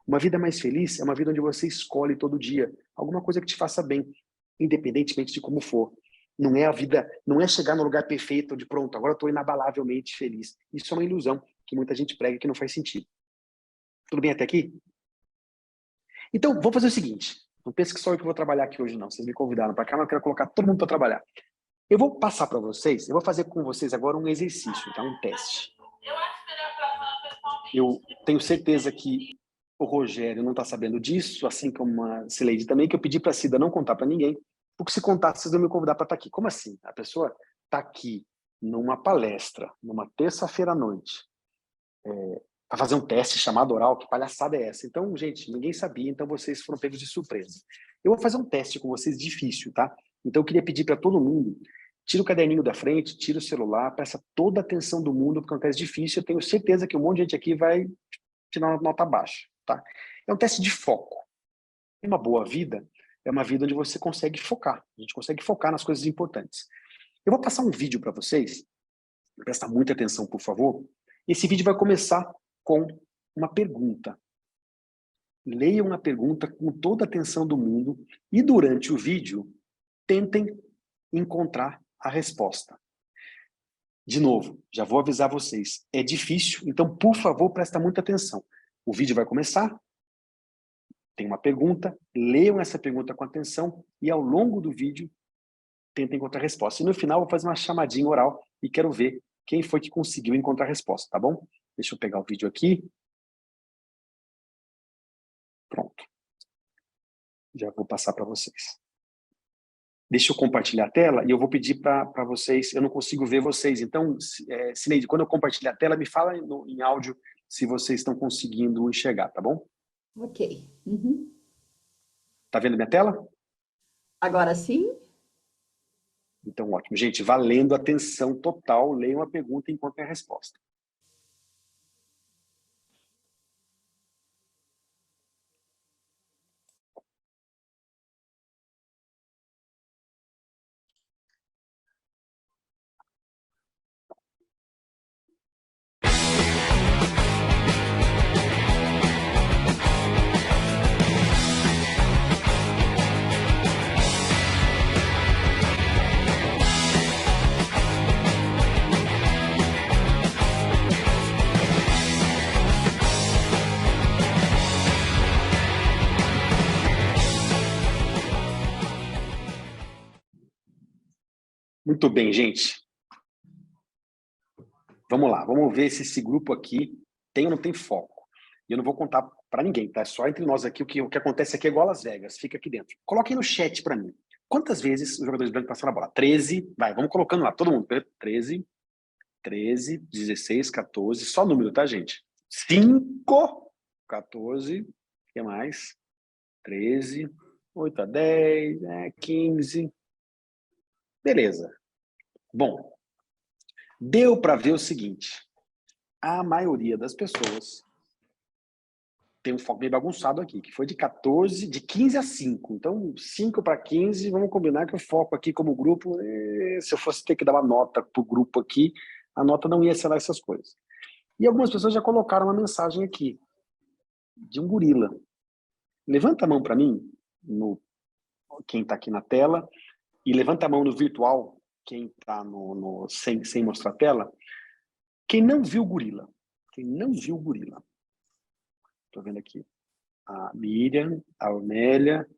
Uma vida mais feliz é uma vida onde você escolhe todo dia alguma coisa que te faça bem, independentemente de como for. Não é a vida, não é chegar no lugar perfeito onde pronto, agora eu estou inabalavelmente feliz. Isso é uma ilusão que muita gente prega que não faz sentido. Tudo bem até aqui? Então, vamos fazer o seguinte. Não pense que só eu que vou trabalhar aqui hoje, não. Vocês me convidaram para cá, mas eu quero colocar todo mundo para trabalhar. Eu vou passar para vocês, eu vou fazer com vocês agora um exercício, tá? Um teste. Eu tenho certeza que o Rogério não está sabendo disso, assim como a Cileide também, que eu pedi para a Cida não contar para ninguém, porque se contar, vocês vão me convidar para estar aqui. Como assim? A pessoa está aqui numa palestra, numa terça-feira à noite, para fazer um teste chamado oral, que palhaçada é essa? Então, gente, ninguém sabia, então vocês foram pegos de surpresa. Eu vou fazer um teste com vocês difícil, tá? Então eu queria pedir para todo mundo, tira o caderninho da frente, tira o celular, presta toda a atenção do mundo, porque é um teste difícil, eu tenho certeza que um monte de gente aqui vai tirar uma nota baixa, tá? É um teste de foco. Uma boa vida é uma vida onde você consegue focar, a gente consegue focar nas coisas importantes. Eu vou passar um vídeo para vocês, presta muita atenção, por favor. Esse vídeo vai começar com uma pergunta. Leiam a pergunta com toda a atenção do mundo e durante o vídeo tentem encontrar a resposta. De novo, já vou avisar vocês, é difícil, então por favor presta muita atenção. O vídeo vai começar, tem uma pergunta, leiam essa pergunta com atenção e ao longo do vídeo tenta encontrar a resposta. E no final, eu vou fazer uma chamadinha oral e quero ver quem foi que conseguiu encontrar a resposta, tá bom? Deixa eu pegar o vídeo aqui. Pronto. Já vou passar para vocês. Deixa eu compartilhar a tela e eu vou pedir para vocês, eu não consigo ver vocês, então, Cineide, quando eu compartilhar a tela, me fala em áudio se vocês estão conseguindo enxergar, tá bom? Ok. Uhum. Tá vendo minha tela? Agora sim? Então, ótimo. Gente, valendo atenção total, leiam a pergunta enquanto é a resposta. Muito bem, gente. Vamos lá, vamos ver se esse grupo aqui tem ou não tem foco. E eu não vou contar para ninguém, tá? É só entre nós aqui, o que acontece aqui é igual a Las Vegas, fica aqui dentro. Coloquem no chat para mim. Quantas vezes os jogadores brancos passaram a bola? 13, vai, vamos colocando lá, todo mundo. 13, 16, 14, só número, tá, gente? 5, 14, o que mais? 13, 8 a 10, 15. Beleza. Bom, deu para ver o seguinte, a maioria das pessoas tem um foco meio bagunçado aqui, que foi de 15 a 5. Então, 5 para 15, vamos combinar que o foco aqui como grupo, se eu fosse ter que dar uma nota para o grupo aqui, a nota não ia ser lá essas coisas. E algumas pessoas já colocaram uma mensagem aqui, de um gorila. Levanta a mão para mim, quem está aqui na tela, e levanta a mão no virtual, quem está sem mostrar a tela. Quem não viu o gorila? Quem não viu o gorila? Estou vendo aqui. A Miriam, a Amélia,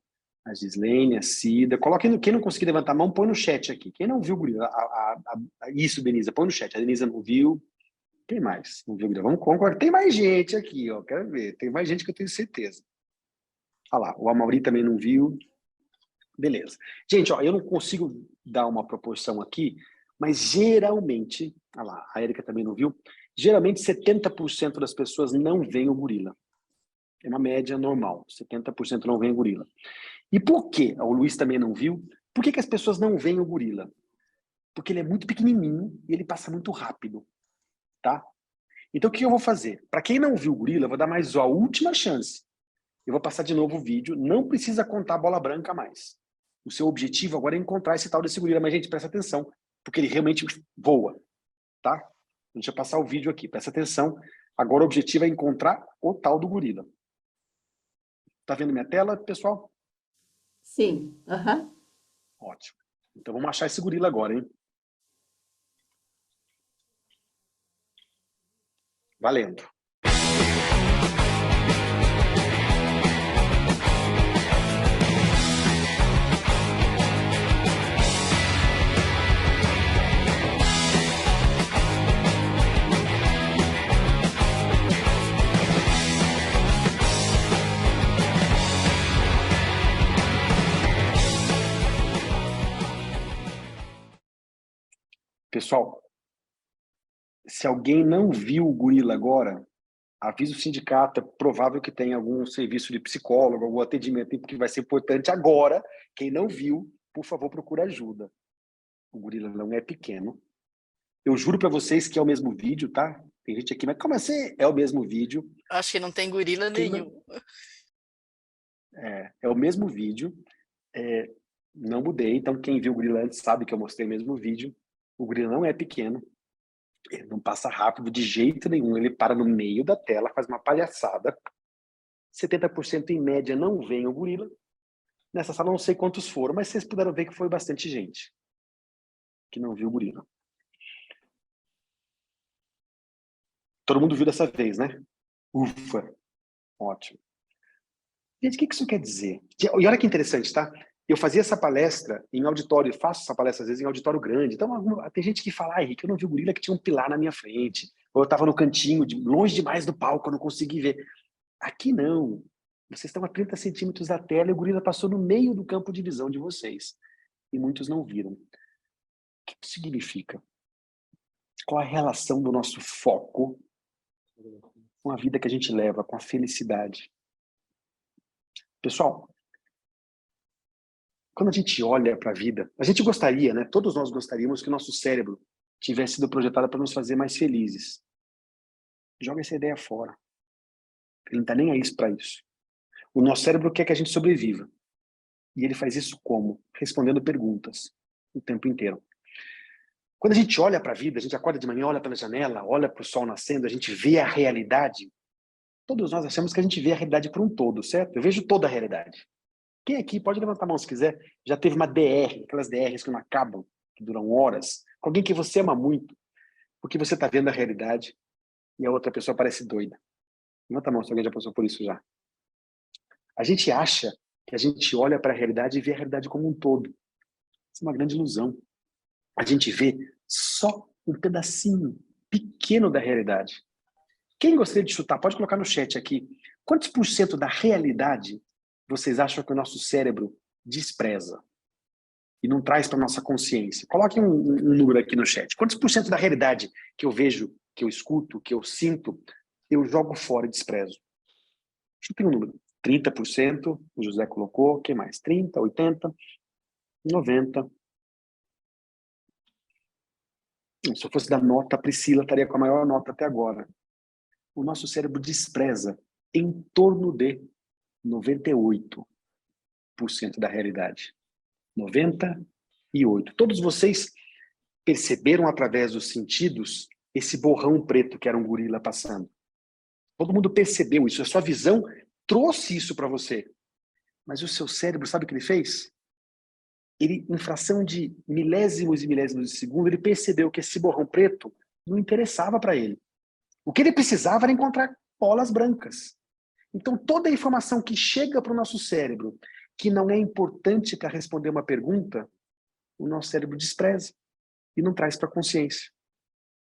a Gislene, a Cida. Coloquem, quem não conseguir levantar a mão, põe no chat aqui. Quem não viu o gorila? Isso, Denisa, põe no chat. A Denisa não viu. Quem mais? Não viu o gorila? Vamos concordar. Tem mais gente aqui, ó. Quero ver. Tem mais gente que eu tenho certeza. Olha lá, o Amaury também não viu. Beleza. Gente, ó, eu não consigo dar uma proporção aqui, mas geralmente, olha lá, a Érica também não viu, geralmente 70% das pessoas não veem o gorila. É uma média normal, 70% não veem o gorila. E por quê? O Luiz também não viu. Por que as pessoas não veem o gorila? Porque ele é muito pequenininho e ele passa muito rápido, tá? Então o que eu vou fazer? Para quem não viu o gorila, eu vou dar mais a última chance. Eu vou passar de novo o vídeo, não precisa contar a bola branca mais. O seu objetivo agora é encontrar esse tal desse gorila, mas, gente, presta atenção, porque ele realmente voa, tá? Deixa eu passar o vídeo aqui, presta atenção. Agora o objetivo é encontrar o tal do gorila. Tá vendo minha tela, pessoal? Sim. Uhum. Ótimo. Então vamos achar esse gorila agora, hein? Valendo. Pessoal, se alguém não viu o gorila agora, avisa o sindicato, é provável que tenha algum serviço de psicólogo, algum atendimento, porque vai ser importante agora. Quem não viu, por favor, procure ajuda. O gorila não é pequeno. Eu juro para vocês que é o mesmo vídeo, tá? Tem gente aqui, mas como assim? É o mesmo vídeo. Acho que não tem gorila nenhum. É o mesmo vídeo. Não mudei, então quem viu o gorila antes sabe que eu mostrei o mesmo vídeo. O gorila não é pequeno. Ele não passa rápido de jeito nenhum. Ele para no meio da tela, faz uma palhaçada. 70% em média não veem o gorila. Nessa sala não sei quantos foram, mas vocês puderam ver que foi bastante gente que não viu o gorila. Todo mundo viu dessa vez, né? Ufa! Ótimo. Gente, o que isso quer dizer? E olha que interessante, tá? Eu fazia essa palestra em auditório, faço essa palestra às vezes em auditório grande. Então, tem gente que fala, Henrique, eu não vi o gorila que tinha um pilar na minha frente. Ou eu estava no cantinho, longe demais do palco, eu não consegui ver. Aqui não. Vocês estão a 30 centímetros da tela e o gorila passou no meio do campo de visão de vocês. E muitos não viram. O que isso significa? Qual a relação do nosso foco com a vida que a gente leva, com a felicidade? Pessoal, quando a gente olha para a vida, a gente gostaria, né? Todos nós gostaríamos que o nosso cérebro tivesse sido projetado para nos fazer mais felizes. Joga essa ideia fora. Ele não está nem aí para isso. O nosso cérebro quer que a gente sobreviva. E ele faz isso como? Respondendo perguntas o tempo inteiro. Quando a gente olha para a vida, a gente acorda de manhã, olha pela janela, olha para o sol nascendo, a gente vê a realidade. Todos nós achamos que a gente vê a realidade por um todo, certo? Eu vejo toda a realidade. Quem aqui, pode levantar a mão se quiser, já teve uma DR, aquelas DRs que não acabam, que duram horas, com alguém que você ama muito, porque você está vendo a realidade e a outra pessoa parece doida. Levanta a mão se alguém já passou por isso já. A gente acha que a gente olha para a realidade e vê a realidade como um todo. Isso é uma grande ilusão. A gente vê só um pedacinho pequeno da realidade. Quem gostaria de chutar, pode colocar no chat aqui, quantos por cento da realidade vocês acham que o nosso cérebro despreza e não traz para nossa consciência? Coloquem um número aqui no chat. Quantos por cento da realidade que eu vejo, que eu escuto, que eu sinto, eu jogo fora e desprezo? Chutem um número. 30%, o José colocou, quem mais? 30%, 80%, 90%. Se eu fosse dar nota, a Priscila estaria com a maior nota até agora. O nosso cérebro despreza em torno de 98% da realidade. 98%. Todos vocês perceberam através dos sentidos esse borrão preto que era um gorila passando. Todo mundo percebeu isso. A sua visão trouxe isso para você. Mas o seu cérebro, sabe o que ele fez? Ele, em fração de milésimos e milésimos de segundo, ele percebeu que esse borrão preto não interessava para ele. O que ele precisava era encontrar bolas brancas. Então, toda a informação que chega para o nosso cérebro, que não é importante para responder uma pergunta, o nosso cérebro despreza e não traz para a consciência.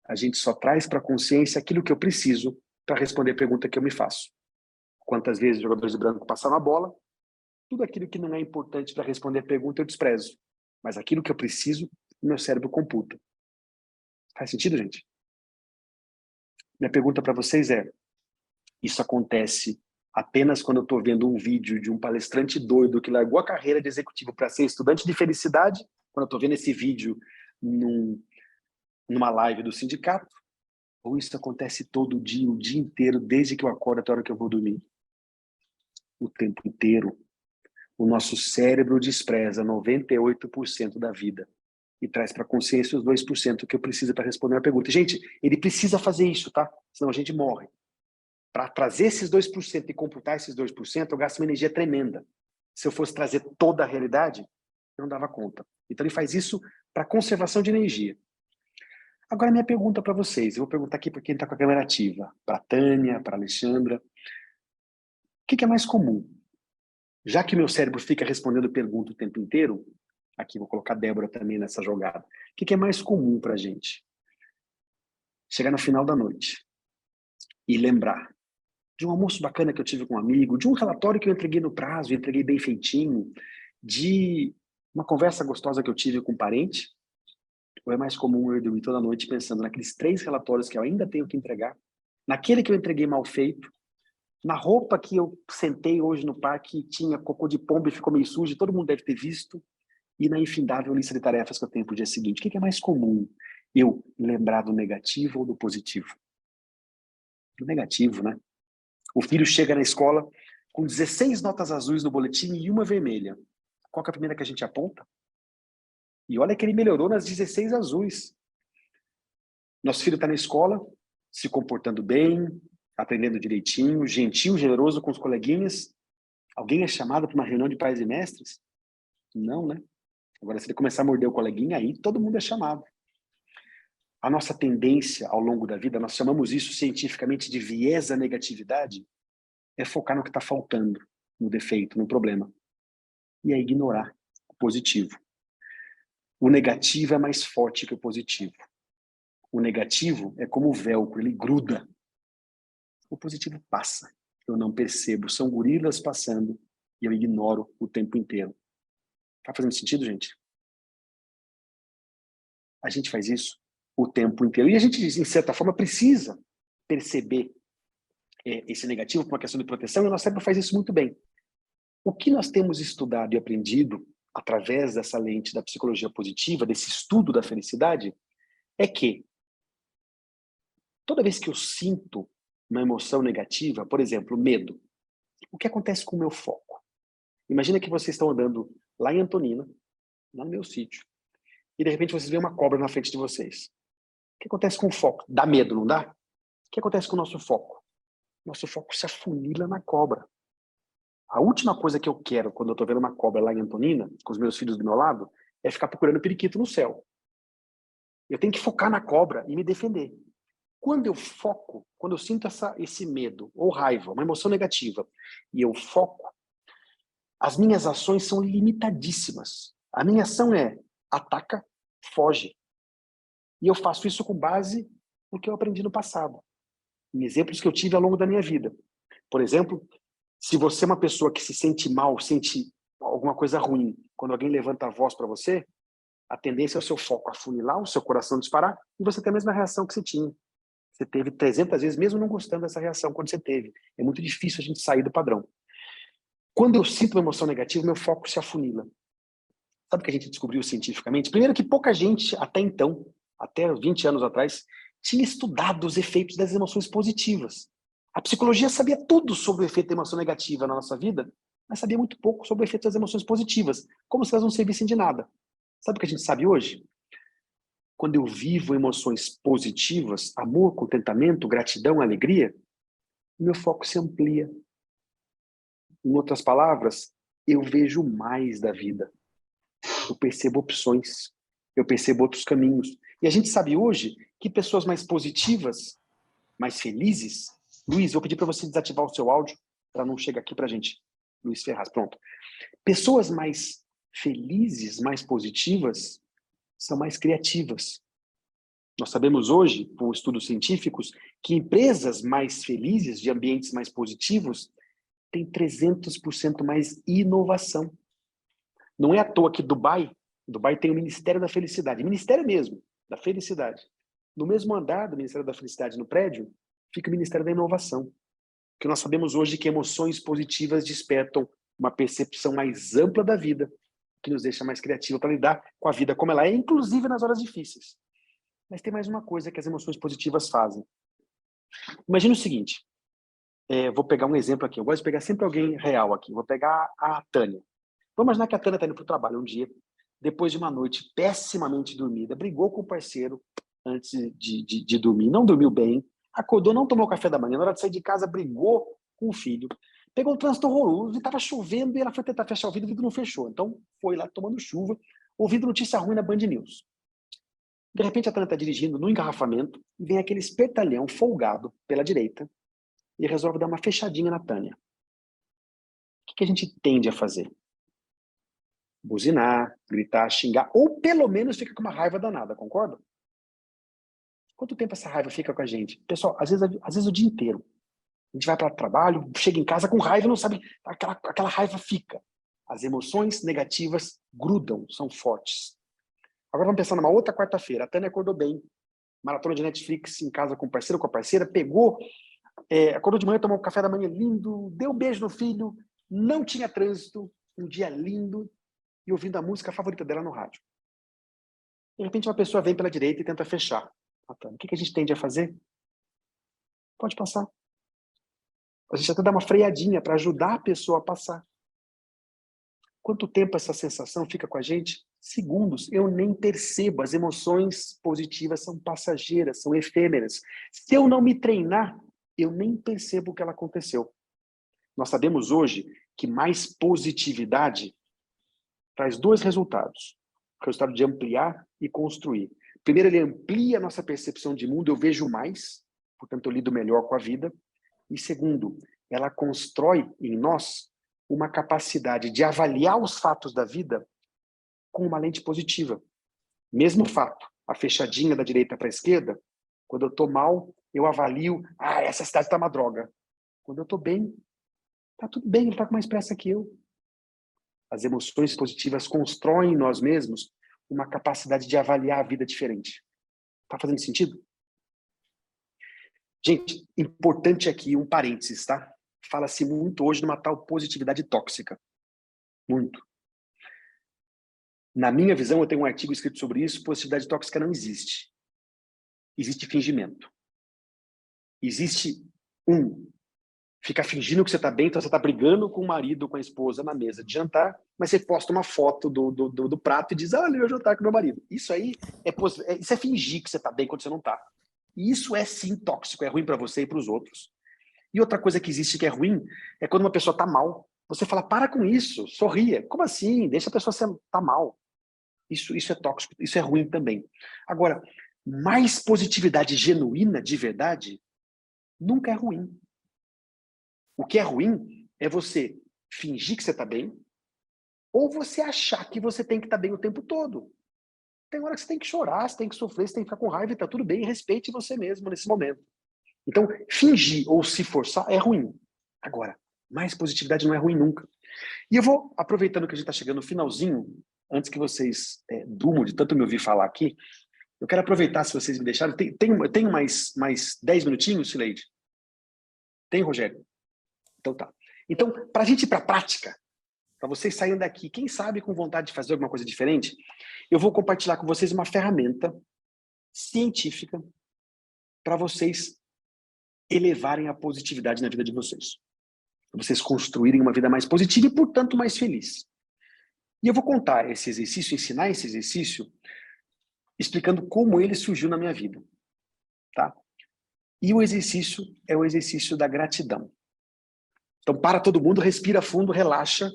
A gente só traz para a consciência aquilo que eu preciso para responder a pergunta que eu me faço. Quantas vezes os jogadores de branco passaram a bola? Tudo aquilo que não é importante para responder a pergunta eu desprezo. Mas aquilo que eu preciso, o meu cérebro computa. Faz sentido, gente? Minha pergunta para vocês é, isso acontece apenas quando eu estou vendo um vídeo de um palestrante doido que largou a carreira de executivo para ser estudante de felicidade, quando eu estou vendo esse vídeo numa live do sindicato, ou isso acontece todo dia, o dia inteiro, desde que eu acordo até a hora que eu vou dormir? O tempo inteiro. O nosso cérebro despreza 98% da vida e traz para a consciência os 2% que eu preciso para responder a pergunta. Gente, ele precisa fazer isso, tá? Senão a gente morre. Para trazer esses 2% e computar esses 2%, eu gasto uma energia tremenda. Se eu fosse trazer toda a realidade, eu não dava conta. Então ele faz isso para conservação de energia. Agora minha pergunta para vocês, eu vou perguntar aqui para quem está com a câmera ativa, para a Tânia, para a Alexandra. O que é mais comum? Já que meu cérebro fica respondendo pergunta o tempo inteiro, aqui vou colocar a Débora também nessa jogada, o que é mais comum para a gente? Chegar no final da noite e lembrar de um almoço bacana que eu tive com um amigo, de um relatório que eu entreguei no prazo, entreguei bem feitinho, de uma conversa gostosa que eu tive com um parente, ou é mais comum eu dormir toda noite pensando naqueles 3 relatórios que eu ainda tenho que entregar, naquele que eu entreguei mal feito, na roupa que eu sentei hoje no parque, tinha cocô de pombo e ficou meio sujo, todo mundo deve ter visto, e na infindável lista de tarefas que eu tenho para o dia seguinte. O que é mais comum? Eu lembrar do negativo ou do positivo? Do negativo, né? O filho chega na escola com 16 notas azuis no boletim e uma vermelha. Qual que é a primeira que a gente aponta? E olha que ele melhorou nas 16 azuis. Nosso filho está na escola, se comportando bem, aprendendo direitinho, gentil, generoso com os coleguinhas. Alguém é chamado para uma reunião de pais e mestres? Não, né? Agora, se ele começar a morder o coleguinha, aí todo mundo é chamado. A nossa tendência ao longo da vida, nós chamamos isso cientificamente de viés da negatividade, é focar no que está faltando, no defeito, no problema. E é ignorar positivo. O negativo é mais forte que o positivo. O negativo é como o velcro, ele gruda. O positivo passa. Eu não percebo. São gorilas passando e eu ignoro o tempo inteiro. Tá fazendo sentido, gente? A gente faz isso o tempo inteiro. E a gente, em certa forma, precisa perceber esse negativo por uma questão de proteção, e o nosso cérebro faz isso muito bem. O que nós temos estudado e aprendido através dessa lente da psicologia positiva, desse estudo da felicidade, é que toda vez que eu sinto uma emoção negativa, por exemplo, medo, o que acontece com o meu foco? Imagina que vocês estão andando lá em Antonina, lá no meu sítio, e de repente vocês veem uma cobra na frente de vocês. O que acontece com o foco? Dá medo, não dá? O que acontece com o nosso foco? Nosso foco se afunila na cobra. A última coisa que eu quero quando eu estou vendo uma cobra lá em Antonina, com os meus filhos do meu lado, é ficar procurando periquito no céu. Eu tenho que focar na cobra e me defender. Quando eu foco, quando eu sinto esse medo ou raiva, uma emoção negativa, e eu foco, as minhas ações são limitadíssimas. A minha ação é ataca, foge. E eu faço isso com base no que eu aprendi no passado, em exemplos que eu tive ao longo da minha vida. Por exemplo, se você é uma pessoa que se sente mal, sente alguma coisa ruim, quando alguém levanta a voz para você, a tendência é o seu foco afunilar, o seu coração disparar, e você tem a mesma reação que você tinha. Você teve 300 vezes, mesmo não gostando dessa reação quando você teve. É muito difícil a gente sair do padrão. Quando eu sinto uma emoção negativa, meu foco se afunila. Sabe o que a gente descobriu cientificamente? Primeiro que pouca gente, até então, até 20 anos atrás, tinha estudado os efeitos das emoções positivas. A psicologia sabia tudo sobre o efeito da emoção negativa na nossa vida, mas sabia muito pouco sobre o efeito das emoções positivas, como se elas não servissem de nada. Sabe o que a gente sabe hoje? Quando eu vivo emoções positivas, amor, contentamento, gratidão, alegria, meu foco se amplia. Em outras palavras, eu vejo mais da vida. Eu percebo opções, eu percebo outros caminhos. E a gente sabe hoje que pessoas mais positivas, mais felizes... Luiz, vou pedir para você desativar o seu áudio, para não chegar aqui para a gente. Luiz Ferraz, pronto. Pessoas mais felizes, mais positivas, são mais criativas. Nós sabemos hoje, por estudos científicos, que empresas mais felizes, de ambientes mais positivos, têm 300% mais inovação. Não é à toa que Dubai tem o Ministério da Felicidade, Ministério mesmo, da Felicidade. No mesmo andar do Ministério da Felicidade, no prédio, fica o Ministério da Inovação. Porque nós sabemos hoje que emoções positivas despertam uma percepção mais ampla da vida, que nos deixa mais criativa para lidar com a vida como ela é, inclusive nas horas difíceis. Mas tem mais uma coisa que as emoções positivas fazem. Imagina o seguinte, vou pegar um exemplo aqui, eu gosto de pegar sempre alguém real aqui, vou pegar a Tânia. Vamos imaginar que a Tânia está indo para o trabalho um dia, depois de uma noite pessimamente dormida, brigou com o parceiro antes de dormir, não dormiu bem, acordou, não tomou café da manhã, na hora de sair de casa brigou com o filho, pegou um trânsito horroroso, e estava chovendo, e ela foi tentar fechar o vidro não fechou. Então foi lá tomando chuva, ouvindo notícia ruim na Band News. De repente a Tânia está dirigindo no engarrafamento, e vem aquele espertalhão folgado pela direita, e resolve dar uma fechadinha na Tânia. O que a gente tende a fazer? Buzinar, gritar, xingar, ou pelo menos fica com uma raiva danada, concorda? Quanto tempo essa raiva fica com a gente? Pessoal, às vezes o dia inteiro. A gente vai para o trabalho, chega em casa com raiva e não sabe, aquela raiva fica. As emoções negativas grudam, são fortes. Agora vamos pensar numa outra quarta-feira. A Tânia acordou bem, maratona de Netflix em casa com o parceiro, com a parceira, pegou, acordou de manhã, tomou um café da manhã lindo, deu um beijo no filho, não tinha trânsito, um dia lindo, e ouvindo a música favorita dela no rádio. De repente uma pessoa vem pela direita e tenta fechar. O que a gente tende a fazer? Pode passar. A gente até dá uma freadinha para ajudar a pessoa a passar. Quanto tempo essa sensação fica com a gente? Segundos. Eu nem percebo. As emoções positivas são passageiras, são efêmeras. Se eu não me treinar, eu nem percebo o que ela aconteceu. Nós sabemos hoje que mais positividade traz dois resultados. O resultado de ampliar e construir. Primeiro, ele amplia a nossa percepção de mundo, eu vejo mais, portanto eu lido melhor com a vida. E segundo, ela constrói em nós uma capacidade de avaliar os fatos da vida com uma lente positiva. Mesmo fato, a fechadinha da direita para a esquerda, quando eu estou mal, eu avalio, essa cidade está uma droga. Quando eu estou bem, está tudo bem, ele está com mais pressa que eu. As emoções positivas constroem em nós mesmos uma capacidade de avaliar a vida diferente. Está fazendo sentido? Gente, importante aqui um parênteses, tá? Fala-se muito hoje numa tal positividade tóxica. Muito. Na minha visão, eu tenho um artigo escrito sobre isso, positividade tóxica não existe. Existe fingimento. Existe ficar fingindo que você está bem, então você está brigando com o marido, com a esposa na mesa de jantar, mas você posta uma foto do prato e diz, olha, eu jantar com meu marido. Isso aí isso é fingir que você está bem quando você não está. E isso é sim tóxico, é ruim para você e para os outros. E outra coisa que existe que é ruim é quando uma pessoa está mal. Você fala, para com isso, sorria. Como assim? Deixa a pessoa estar mal. Isso é tóxico, isso é ruim também. Agora, mais positividade genuína, de verdade, nunca é ruim. O que é ruim é você fingir que você está bem ou você achar que você tem que estar bem o tempo todo. Tem hora que você tem que chorar, você tem que sofrer, você tem que ficar com raiva e tá tudo bem, respeite você mesmo nesse momento. Então, fingir ou se forçar é ruim. Agora, mais positividade não é ruim nunca. E eu vou, aproveitando que a gente está chegando no finalzinho, antes que vocês durmam de tanto me ouvir falar aqui, eu quero aproveitar, se vocês me deixarem. Tem mais 10 minutinhos, Sileide? Tem, Rogério? Então tá. Então, para a gente ir para a prática, para vocês saírem daqui, quem sabe com vontade de fazer alguma coisa diferente, eu vou compartilhar com vocês uma ferramenta científica para vocês elevarem a positividade na vida de vocês. Para vocês construírem uma vida mais positiva e, portanto, mais feliz. E eu vou contar esse exercício, ensinar esse exercício, explicando como ele surgiu na minha vida. Tá? E o exercício é o exercício da gratidão. Então, para todo mundo, respira fundo, relaxa.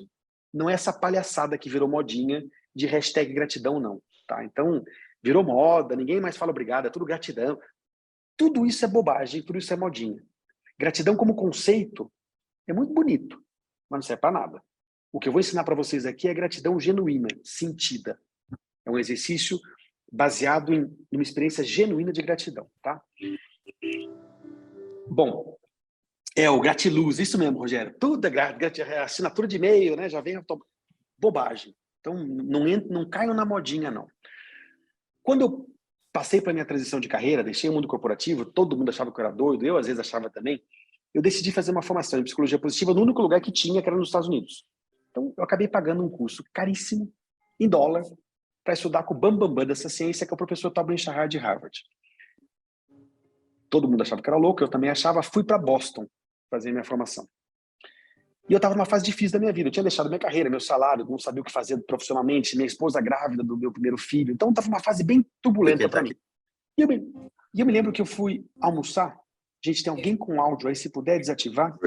Não é essa palhaçada que virou modinha de hashtag gratidão, não. Tá? Então, virou moda, ninguém mais fala obrigado, é tudo gratidão. Tudo isso é bobagem, tudo isso é modinha. Gratidão como conceito é muito bonito, mas não serve para nada. O que eu vou ensinar para vocês aqui é gratidão genuína, sentida. É um exercício baseado em uma experiência genuína de gratidão. Tá? Bom, o gratiluz, isso mesmo, Rogério. Tudo é assinatura de e-mail, né? Já vem bobagem. Então, não caiam na modinha, não. Quando eu passei para a minha transição de carreira, deixei o mundo corporativo, todo mundo achava que eu era doido, eu às vezes achava também, eu decidi fazer uma formação em psicologia positiva no único lugar que tinha, que era nos Estados Unidos. Então, eu acabei pagando um curso caríssimo, em dólar, para estudar com o bambambam dessa ciência, que é o professor Tal Ben-Shahar de Harvard. Todo mundo achava que era louco, eu também achava, fui para Boston fazer minha formação. E eu estava numa fase difícil da minha vida, eu tinha deixado minha carreira, meu salário, não sabia o que fazer profissionalmente, minha esposa grávida do meu primeiro filho, então estava uma fase bem turbulenta para mim. E eu me lembro que eu fui almoçar. Gente, tem alguém com áudio aí, se puder desativar?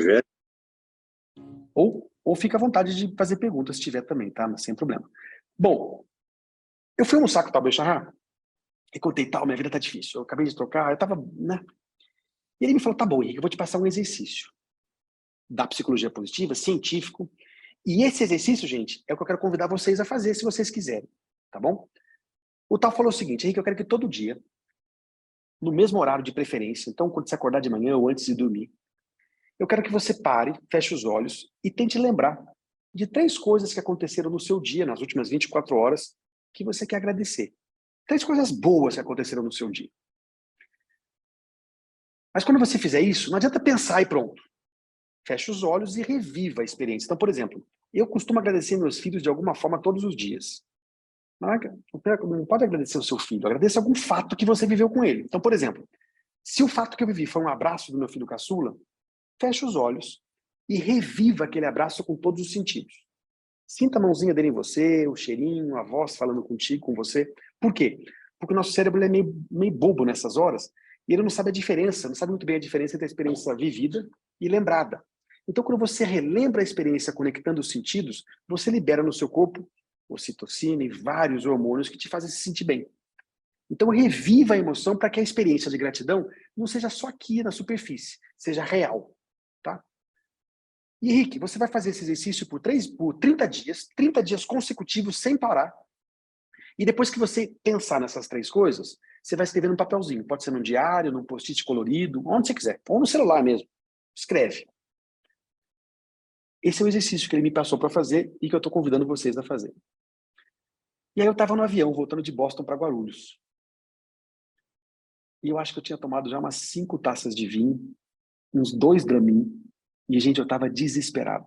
Ou fica à vontade de fazer perguntas, se tiver também, tá? Mas sem problema. Bom, eu fui almoçar com o Tal Ben-Shahar e contei, minha vida tá difícil, eu acabei de trocar, eu tava, né? E ele me falou, tá bom, Henrique, eu vou te passar um exercício da psicologia positiva, científico. E esse exercício, gente, é o que eu quero convidar vocês a fazer, se vocês quiserem, tá bom? O Tal falou o seguinte, Henrique, eu quero que todo dia, no mesmo horário de preferência, então quando você acordar de manhã ou antes de dormir, eu quero que você pare, feche os olhos e tente lembrar de 3 coisas que aconteceram no seu dia, nas últimas 24 horas, que você quer agradecer. 3 coisas boas que aconteceram no seu dia. Mas quando você fizer isso, não adianta pensar e pronto. Feche os olhos e reviva a experiência. Então, por exemplo, eu costumo agradecer meus filhos de alguma forma todos os dias. Não pode agradecer o seu filho, agradeça algum fato que você viveu com ele. Então, por exemplo, se o fato que eu vivi foi um abraço do meu filho caçula, feche os olhos e reviva aquele abraço com todos os sentidos. Sinta a mãozinha dele em você, o cheirinho, a voz falando contigo, com você. Por quê? Porque o nosso cérebro é meio bobo nessas horas e ele não sabe a diferença, não sabe muito bem a diferença entre a experiência vivida e lembrada. Então, quando você relembra a experiência conectando os sentidos, você libera no seu corpo ocitocina e vários hormônios que te fazem se sentir bem. Então, reviva a emoção para que a experiência de gratidão não seja só aqui na superfície, seja real. Tá? E, Henrique, você vai fazer esse exercício por 30 dias consecutivos, sem parar. E depois que você pensar nessas 3 coisas, você vai escrever num papelzinho. Pode ser num diário, num post-it colorido, onde você quiser. Ou no celular mesmo. Escreve. Esse é o exercício que ele me passou para fazer e que eu estou convidando vocês a fazer. E aí eu estava no avião, voltando de Boston para Guarulhos. E eu acho que eu tinha tomado já umas 5 taças de vinho, uns 2 Dramin, e, gente, eu estava desesperado.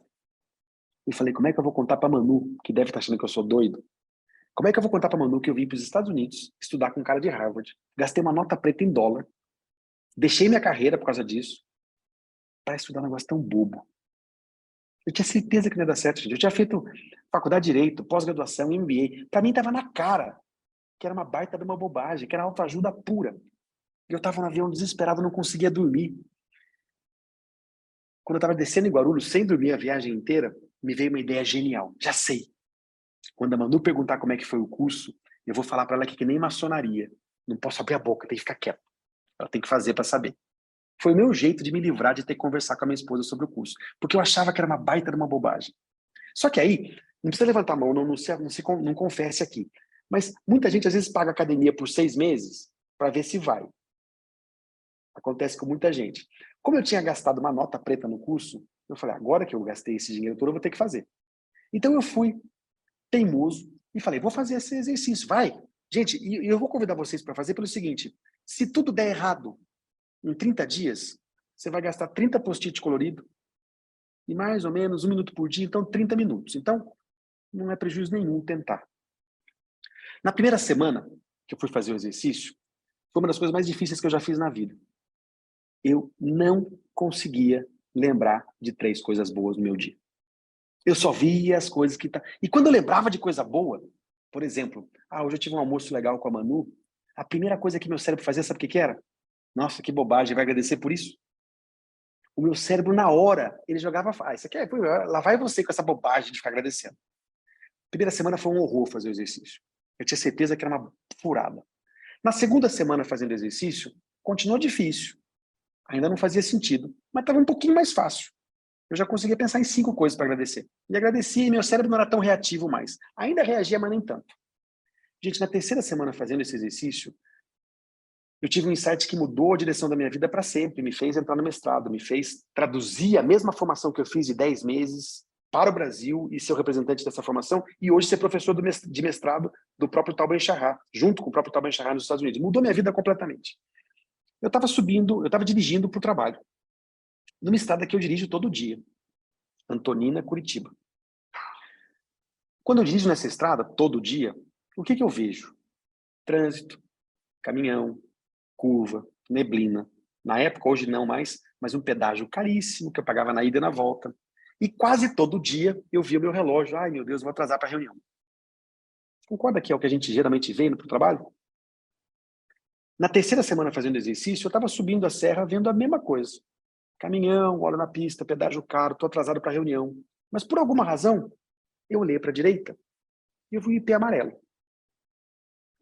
E falei, como é que eu vou contar para Manu, que deve estar achando que eu sou doido? Como é que eu vou contar para Manu que eu vim para os Estados Unidos estudar com um cara de Harvard, gastei uma nota preta em dólar, deixei minha carreira por causa disso, para estudar um negócio tão bobo? Eu tinha certeza que não ia dar certo, gente. Eu tinha feito faculdade de Direito, pós-graduação, MBA. Para mim estava na cara que era uma baita de uma bobagem, que era autoajuda pura. E eu estava no avião desesperado, não conseguia dormir. Quando eu estava descendo em Guarulhos, sem dormir a viagem inteira, me veio uma ideia genial. Já sei. Quando a Manu perguntar como é que foi o curso, eu vou falar para ela que nem maçonaria. Não posso abrir a boca, tem que ficar quieto. Ela tem que fazer para saber. Foi o meu jeito de me livrar de ter que conversar com a minha esposa sobre o curso. Porque eu achava que era uma baita de uma bobagem. Só que aí, não precisa levantar a mão, não confesse aqui. Mas muita gente às vezes paga academia por 6 meses para ver se vai. Acontece com muita gente. Como eu tinha gastado uma nota preta no curso, eu falei, agora que eu gastei esse dinheiro todo, eu vou ter que fazer. Então eu fui teimoso e falei, vou fazer esse exercício, vai. Gente, e eu vou convidar vocês para fazer pelo seguinte, se tudo der errado em 30 dias, você vai gastar 30 post-it colorido e mais ou menos 1 minuto por dia, então 30 minutos. Então, não é prejuízo nenhum tentar. Na primeira semana que eu fui fazer o exercício, foi uma das coisas mais difíceis que eu já fiz na vida. Eu não conseguia lembrar de 3 coisas boas no meu dia. Eu só via as coisas que... E quando eu lembrava de coisa boa, por exemplo, hoje eu tive um almoço legal com a Manu, a primeira coisa que meu cérebro fazia, sabe o que era? Nossa, que bobagem, vai agradecer por isso? O meu cérebro, na hora, ele jogava... isso aqui lá vai você com essa bobagem de ficar agradecendo. Primeira semana foi um horror fazer o exercício. Eu tinha certeza que era uma furada. Na segunda semana fazendo exercício, continuou difícil. Ainda não fazia sentido, mas estava um pouquinho mais fácil. Eu já conseguia pensar em 5 coisas para agradecer. E agradecia e meu cérebro não era tão reativo mais. Ainda reagia, mas nem tanto. Gente, na terceira semana fazendo esse exercício, eu tive um insight que mudou a direção da minha vida para sempre, me fez entrar no mestrado, me fez traduzir a mesma formação que eu fiz de 10 meses para o Brasil e ser o representante dessa formação e hoje ser professor de mestrado do próprio Tal Ben-Shahar, junto com o próprio Tal Ben-Shahar nos Estados Unidos. Mudou minha vida completamente. Eu estava dirigindo para o trabalho, numa estrada que eu dirijo todo dia, Antonina, Curitiba. Quando eu dirijo nessa estrada, todo dia, o que eu vejo? Trânsito, caminhão, curva, neblina. Na época, hoje não mais, mas um pedágio caríssimo que eu pagava na ida e na volta. E quase todo dia eu via o meu relógio. Ai, meu Deus, vou atrasar para a reunião. Concorda que é o que a gente geralmente vê indo para o trabalho? Na terceira semana fazendo exercício, eu estava subindo a serra vendo a mesma coisa. Caminhão, olho na pista, pedágio caro, estou atrasado para a reunião. Mas por alguma razão, eu olhei para a direita e eu vi o IP amarelo.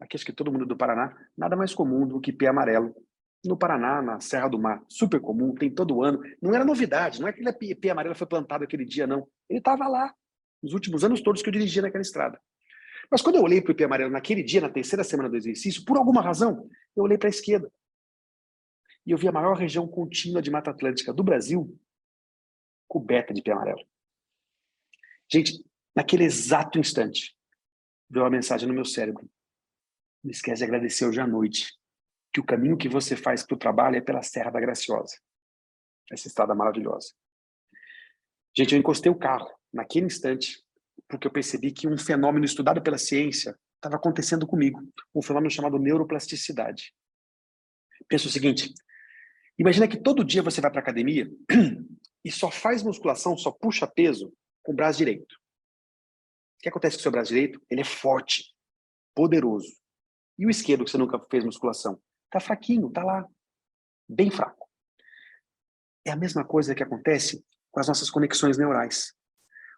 Aqui acho que todo mundo do Paraná, nada mais comum do que IP amarelo. No Paraná, na Serra do Mar, super comum, tem todo ano. Não era novidade, não é que aquele IP amarelo foi plantado aquele dia, não. Ele estava lá, nos últimos anos todos que eu dirigia naquela estrada. Mas quando eu olhei para o IP amarelo naquele dia, na terceira semana do exercício, por alguma razão, eu olhei para a esquerda. E eu vi a maior região contínua de Mata Atlântica do Brasil coberta de IP amarelo. Gente, naquele exato instante, veio uma mensagem no meu cérebro. Não esquece de agradecer hoje à noite, que o caminho que você faz para o trabalho é pela Serra da Graciosa. Essa estrada maravilhosa. Gente, eu encostei o carro naquele instante, porque eu percebi que um fenômeno estudado pela ciência estava acontecendo comigo. Um fenômeno chamado neuroplasticidade. Pensa o seguinte, imagina que todo dia você vai para a academia e só faz musculação, só puxa peso com o braço direito. O que acontece com o seu braço direito? Ele é forte, poderoso. E o esquerdo, que você nunca fez musculação? Tá fraquinho, tá lá, bem fraco. É a mesma coisa que acontece com as nossas conexões neurais.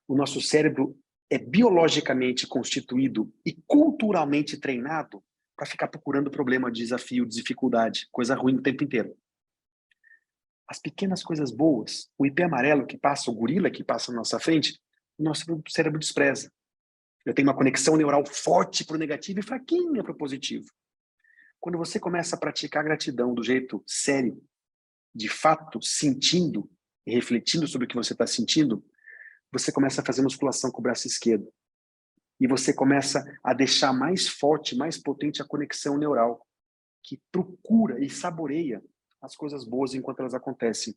O nosso cérebro é biologicamente constituído e culturalmente treinado para ficar procurando problema, desafio, dificuldade, coisa ruim o tempo inteiro. As pequenas coisas boas, o IP amarelo que passa, o gorila que passa na nossa frente, o nosso cérebro despreza. Eu tenho uma conexão neural forte para o negativo e fraquinha para o positivo. Quando você começa a praticar a gratidão do jeito sério, de fato, sentindo e refletindo sobre o que você está sentindo, você começa a fazer musculação com o braço esquerdo. E você começa a deixar mais forte, mais potente a conexão neural, que procura e saboreia as coisas boas enquanto elas acontecem.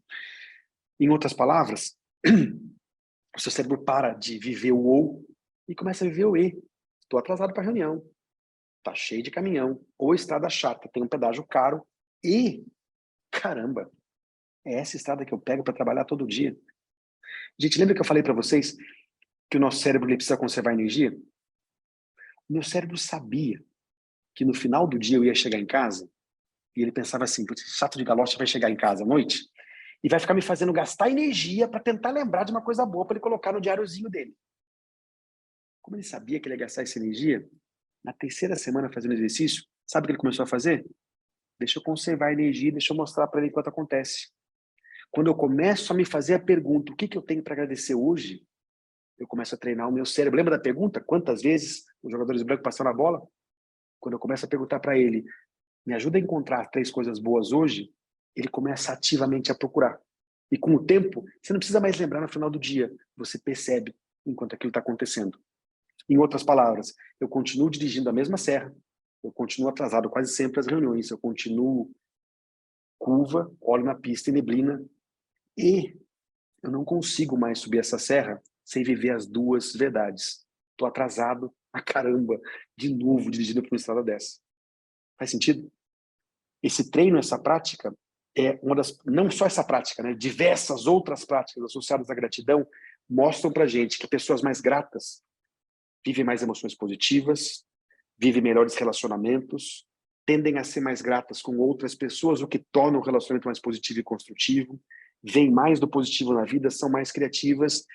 Em outras palavras, o seu cérebro para de viver o ou e começa a viver o e. Estou atrasado para a reunião. Tá cheio de caminhão. Ou estrada chata, tem um pedágio caro. E, caramba, é essa estrada que eu pego para trabalhar todo dia. Gente, lembra que eu falei para vocês que o nosso cérebro ele precisa conservar energia? O meu cérebro sabia que no final do dia eu ia chegar em casa e ele pensava assim, putz, esse chato de galocha vai chegar em casa à noite e vai ficar me fazendo gastar energia para tentar lembrar de uma coisa boa para ele colocar no diáriozinho dele. Como ele sabia que ele ia gastar essa energia, na terceira semana fazendo exercício, sabe o que ele começou a fazer? Deixa eu conservar a energia, deixa eu mostrar para ele enquanto acontece. Quando eu começo a me fazer a pergunta, o que eu tenho para agradecer hoje, eu começo a treinar o meu cérebro. Lembra da pergunta? Quantas vezes os jogadores brancos passaram a bola? Quando eu começo a perguntar para ele, me ajuda a encontrar 3 coisas boas hoje, ele começa ativamente a procurar. E com o tempo, você não precisa mais lembrar no final do dia, você percebe enquanto aquilo está acontecendo. Em outras palavras, eu continuo dirigindo a mesma serra, eu continuo atrasado quase sempre às reuniões, eu continuo curva, olho na pista e neblina, e eu não consigo mais subir essa serra sem viver as duas verdades. Estou atrasado a caramba, de novo, dirigindo por uma estrada dessa. Faz sentido? Esse treino, essa prática, é uma das... Não só essa prática, né? Diversas outras práticas associadas à gratidão mostram pra gente que pessoas mais gratas vivem mais emoções positivas, vivem melhores relacionamentos, tendem a ser mais gratas com outras pessoas, o que torna o relacionamento mais positivo e construtivo, veem mais do positivo na vida, são mais criativas.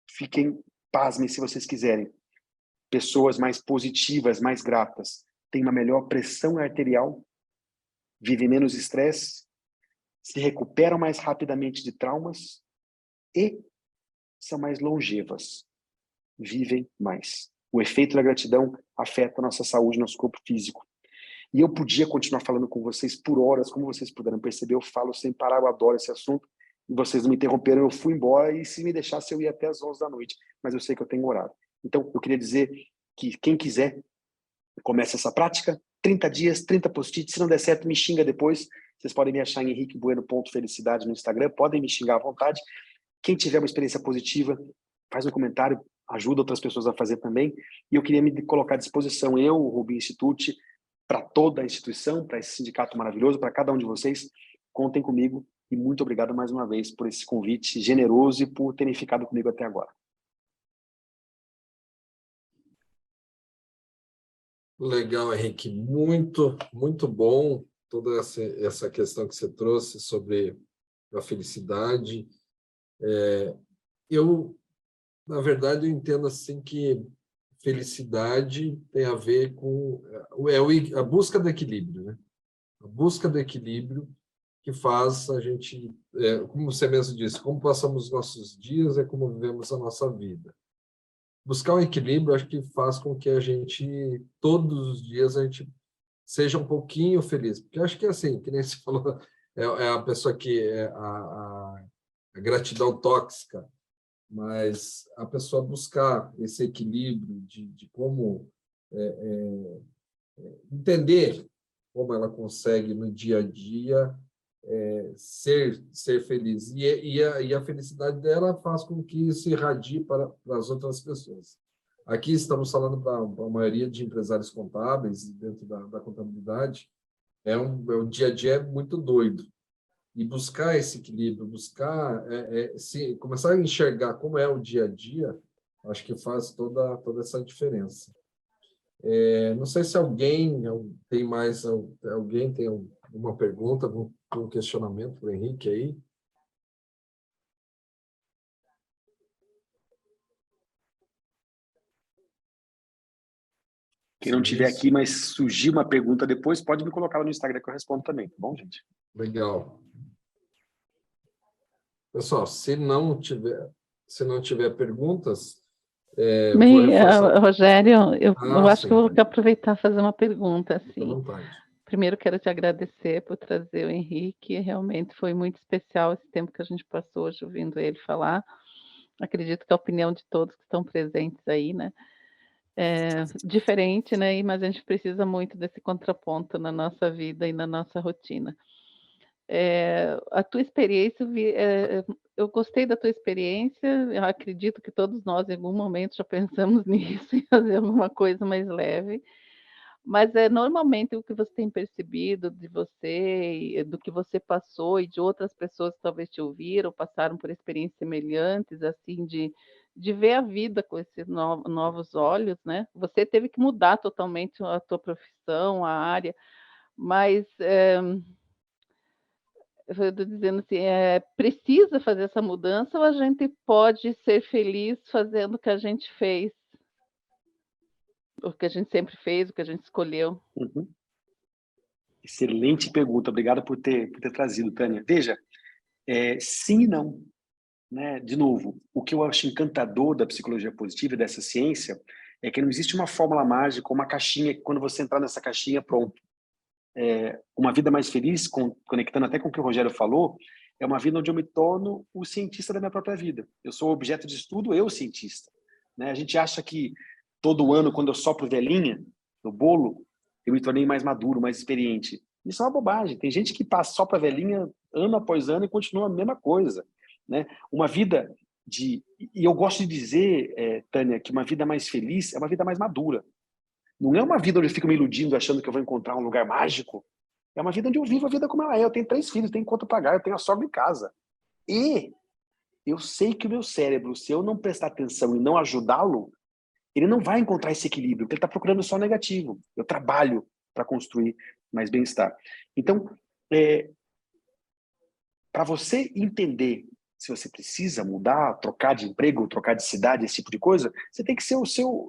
Fiquem, pasmem se vocês quiserem. Pessoas mais positivas, mais gratas, têm uma melhor pressão arterial, vivem menos estresse, se recuperam mais rapidamente de traumas e são mais longevas, vivem mais. O efeito da gratidão afeta a nossa saúde, nosso corpo físico. E eu podia continuar falando com vocês por horas, como vocês puderam perceber, eu falo sem parar, eu adoro esse assunto, e vocês não me interromperam, eu fui embora, e se me deixasse eu ia até as 11 da noite, mas eu sei que eu tenho horário. Então, eu queria dizer que quem quiser, comece essa prática, 30 dias, 30 post-its, se não der certo, me xinga depois, vocês podem me achar em henriquebueno.felicidade no Instagram, podem me xingar à vontade. Quem tiver uma experiência positiva, faz um comentário, ajuda outras pessoas a fazer também. E eu queria me colocar à disposição, eu, o Rubin Institute, para toda a instituição, para esse sindicato maravilhoso, para cada um de vocês. Contem comigo e muito obrigado mais uma vez por esse convite generoso e por terem ficado comigo até agora. Legal, Henrique. Muito, muito bom toda essa questão que você trouxe sobre a felicidade. Eu, na verdade, eu entendo assim que felicidade tem a ver com a busca do equilíbrio, né? A busca do equilíbrio que faz a gente, como você mesmo disse, como passamos os nossos dias é como vivemos a nossa vida. Buscar um equilíbrio, acho que faz com que a gente, todos os dias, a gente seja um pouquinho feliz. Porque acho que, assim, que nem se falou, é a pessoa que é a gratidão tóxica, mas a pessoa buscar esse equilíbrio de como entender como ela consegue, no dia a dia, ser feliz. E a felicidade dela faz com que isso irradie para as outras pessoas. Aqui estamos falando para a maioria de empresários contábeis, dentro da contabilidade, o dia a dia é muito doido. E buscar esse equilíbrio, começar a enxergar como é o dia a dia, acho que faz toda essa diferença. Não sei se alguém tem alguma pergunta, algum questionamento para o Henrique aí. Quem não estiver aqui, mas surgir uma pergunta depois, pode me colocar lá no Instagram que eu respondo também, tá bom, gente? Legal. Pessoal, se não tiver perguntas, vou Bem, reforçar. Rogério, eu acho Sim, que eu vou Tânia, aproveitar e fazer uma pergunta, fica à assim. vontade. Primeiro, quero te agradecer por trazer o Henrique. Realmente foi muito especial esse tempo que a gente passou hoje ouvindo ele falar. Acredito que a opinião de todos que estão presentes aí, né, é diferente, né, mas a gente precisa muito desse contraponto na nossa vida e na nossa rotina. A tua experiência, eu gostei da tua experiência, eu acredito que todos nós, em algum momento, já pensamos nisso, em fazer alguma coisa mais leve. Mas é normalmente o que você tem percebido de você, e do que você passou e de outras pessoas que talvez te ouviram, passaram por experiências semelhantes, assim, de ver a vida com esses novos olhos, né? Você teve que mudar totalmente a tua profissão, a área, mas eu estou dizendo assim, precisa fazer essa mudança ou a gente pode ser feliz fazendo o que a gente fez, o que a gente sempre fez, o que a gente escolheu? Uhum. Excelente pergunta, obrigado por ter trazido, Tânia. Veja, sim e não, né? De novo, o que eu acho encantador da psicologia positiva e dessa ciência é que não existe uma fórmula mágica, uma caixinha, que quando você entrar nessa caixinha, pronto. Uma vida mais feliz, conectando até com o que o Rogério falou, é uma vida onde eu me torno o cientista da minha própria vida. Eu sou objeto de estudo, eu cientista, né? A gente acha que todo ano, quando eu sopro velhinha no bolo, eu me tornei mais maduro, mais experiente. Isso é uma bobagem. Tem gente que passa só para velhinha ano após ano e continua a mesma coisa, né? Uma vida de... E eu gosto de dizer, Tânia, que uma vida mais feliz é uma vida mais madura. Não é uma vida onde eu fico me iludindo, achando que eu vou encontrar um lugar mágico. É uma vida onde eu vivo a vida como ela é. Eu tenho 3 filhos, tenho conta para pagar, eu tenho a sogra em casa. E eu sei que o meu cérebro, se eu não prestar atenção e não ajudá-lo, ele não vai encontrar esse equilíbrio, porque ele está procurando só o negativo. Eu trabalho para construir mais bem-estar. Então, para você entender se você precisa mudar, trocar de emprego, trocar de cidade, esse tipo de coisa, você tem que ser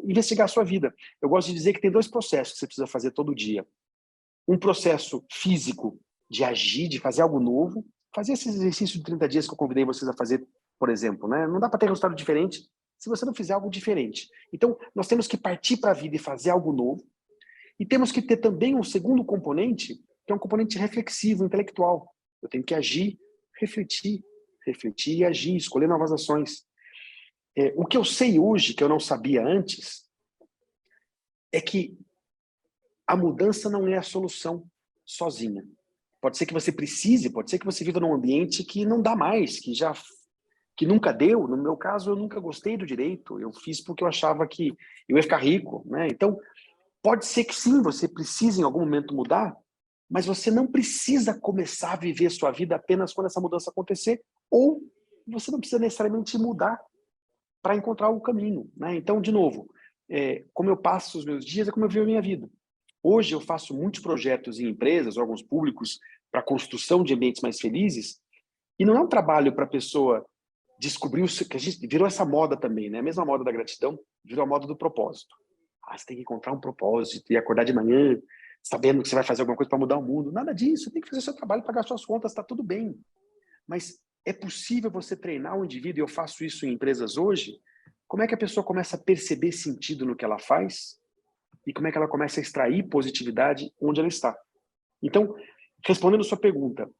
investigar a sua vida. Eu gosto de dizer que tem 2 processos que você precisa fazer todo dia. Um processo físico de agir, de fazer algo novo, fazer esse exercício de 30 dias que eu convidei vocês a fazer, por exemplo, né? Não dá para ter resultado diferente se você não fizer algo diferente. Então, nós temos que partir para a vida e fazer algo novo, e temos que ter também um segundo componente, que é um componente reflexivo, intelectual. Eu tenho que agir, refletir e agir, escolher novas ações. O que eu sei hoje, que eu não sabia antes, é que a mudança não é a solução sozinha. Pode ser que você precise, pode ser que você viva num ambiente que não dá mais, que nunca deu. No meu caso, eu nunca gostei do direito. Eu fiz porque eu achava que eu ia ficar rico, né? Então, pode ser que sim, você precise em algum momento mudar, mas você não precisa começar a viver sua vida apenas quando essa mudança acontecer, ou você não precisa necessariamente mudar para encontrar o caminho, né? Então, de novo, como eu passo os meus dias é como eu vivo a minha vida. Hoje eu faço muitos projetos em empresas, órgãos públicos, para a construção de ambientes mais felizes, e não é um trabalho para a pessoa descobrir que a gente virou essa moda também, né? A mesma moda da gratidão, virou a moda do propósito. Você tem que encontrar um propósito e acordar de manhã sabendo que você vai fazer alguma coisa para mudar o mundo. Nada disso, você tem que fazer seu trabalho, pagar suas contas, está tudo bem. Mas é possível você treinar o indivíduo, e eu faço isso em empresas hoje, como é que a pessoa começa a perceber sentido no que ela faz e como é que ela começa a extrair positividade onde ela está. Então, respondendo a sua pergunta,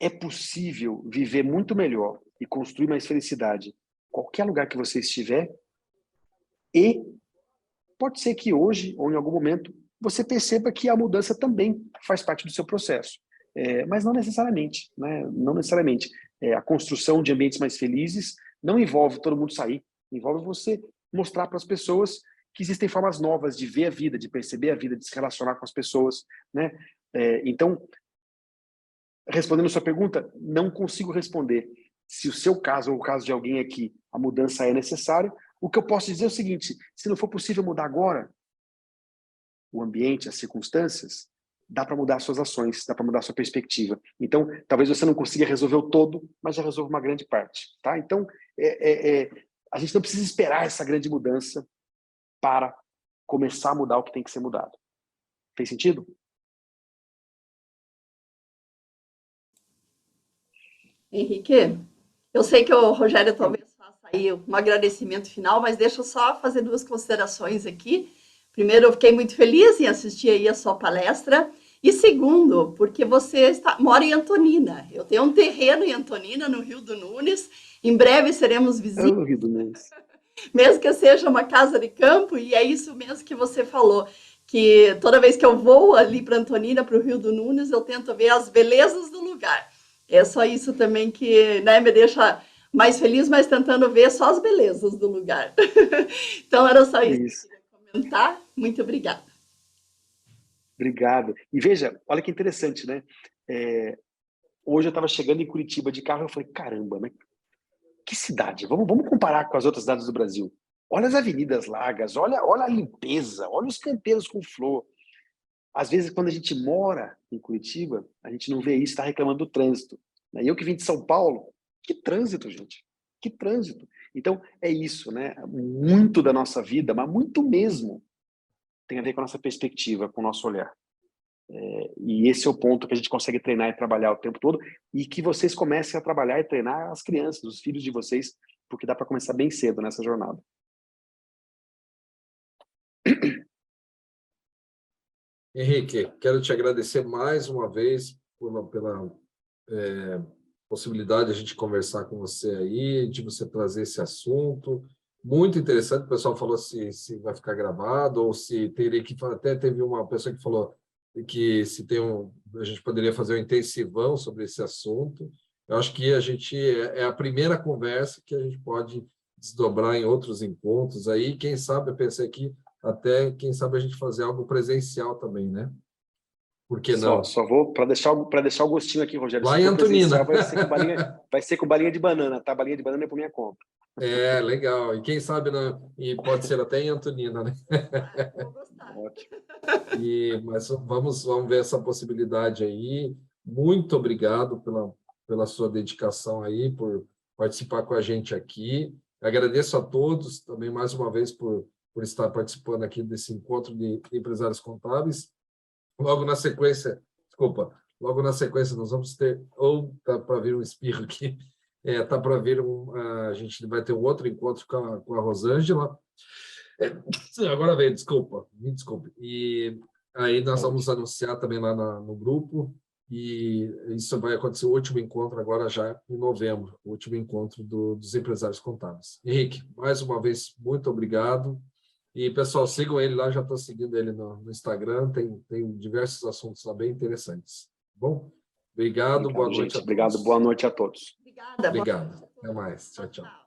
é possível viver muito melhor e construir mais felicidade qualquer lugar que você estiver, e pode ser que hoje, ou em algum momento, você perceba que a mudança também faz parte do seu processo. Mas não necessariamente, né? Não necessariamente. A construção de ambientes mais felizes não envolve todo mundo sair, envolve você mostrar para as pessoas que existem formas novas de ver a vida, de perceber a vida, de se relacionar com as pessoas, né? Então, respondendo a sua pergunta, não consigo responder se o seu caso ou o caso de alguém aqui, a mudança é necessária. O que eu posso dizer é o seguinte: se não for possível mudar agora o ambiente, as circunstâncias, dá para mudar suas ações, dá para mudar sua perspectiva. Então, talvez você não consiga resolver o todo, mas já resolve uma grande parte, tá? Então, a gente não precisa esperar essa grande mudança para começar a mudar o que tem que ser mudado. Fez sentido? Henrique, eu sei que o Rogério talvez faça aí um agradecimento final, mas deixa eu só fazer 2 considerações aqui. Primeiro, eu fiquei muito feliz em assistir aí a sua palestra. E segundo, porque você mora em Antonina. Eu tenho um terreno em Antonina, no Rio do Nunes. Em breve seremos vizinhos. Oh, Rio do Nunes. Mesmo que seja uma casa de campo, e é isso mesmo que você falou, que toda vez que eu vou ali para Antonina, para o Rio do Nunes, eu tento ver as belezas do lugar. É só isso também que, né, me deixa mais feliz, mas tentando ver só as belezas do lugar. Então, era só isso que eu queria comentar. Muito obrigada. Obrigado. E veja, olha que interessante, né? Hoje eu estava chegando em Curitiba de carro e eu falei, caramba, né? Que cidade? Vamos comparar com as outras cidades do Brasil. Olha as avenidas largas, olha a limpeza, olha os canteiros com flor. Às vezes, quando a gente mora em Curitiba, a gente não vê isso, está reclamando do trânsito. Né? Eu que vim de São Paulo, que trânsito, gente. Que trânsito. Então, é isso, né? Muito da nossa vida, mas muito mesmo, tem a ver com a nossa perspectiva, com o nosso olhar. E esse é o ponto que a gente consegue treinar e trabalhar o tempo todo, e que vocês comecem a trabalhar e treinar as crianças, os filhos de vocês, porque dá para começar bem cedo nessa jornada. Henrique, quero te agradecer mais uma vez pela possibilidade de a gente conversar com você aí, de você trazer esse assunto. Muito interessante, o pessoal falou se vai ficar gravado, ou se teria que... Até teve uma pessoa que falou que a gente poderia fazer um intensivão sobre esse assunto. Eu acho que é a primeira conversa que a gente pode desdobrar em outros encontros aí. Quem sabe, eu pensei aqui, quem sabe a gente fazer algo presencial também, né? Por que não? Só vou, para deixar o gostinho aqui, Rogério. Lá em Antonina. Vai ser com balinha de banana, tá? Balinha de banana é por minha conta. Legal. E quem sabe, e pode ser até em Antonina, né? Vou gostar. Ótimo. Mas vamos ver essa possibilidade aí. Muito obrigado pela sua dedicação aí, por participar com a gente aqui. Agradeço a todos também, mais uma vez, por estar participando aqui desse encontro de empresários contábeis. Logo na sequência, nós vamos ter, ou está para vir um espirro aqui, está para vir a gente vai ter um outro encontro com a Rosângela. Agora veio, me desculpe. E aí nós vamos anunciar também lá no grupo, e isso vai acontecer, o último encontro agora já em novembro, o último encontro dos empresários contábeis. Henrique, mais uma vez, muito obrigado. E, pessoal, sigam ele lá, já estou seguindo ele no Instagram, tem diversos assuntos lá bem interessantes. Bom, obrigado, boa noite a todos. Obrigado, boa noite a todos. Obrigada. Obrigado, até mais. Tchau, tchau.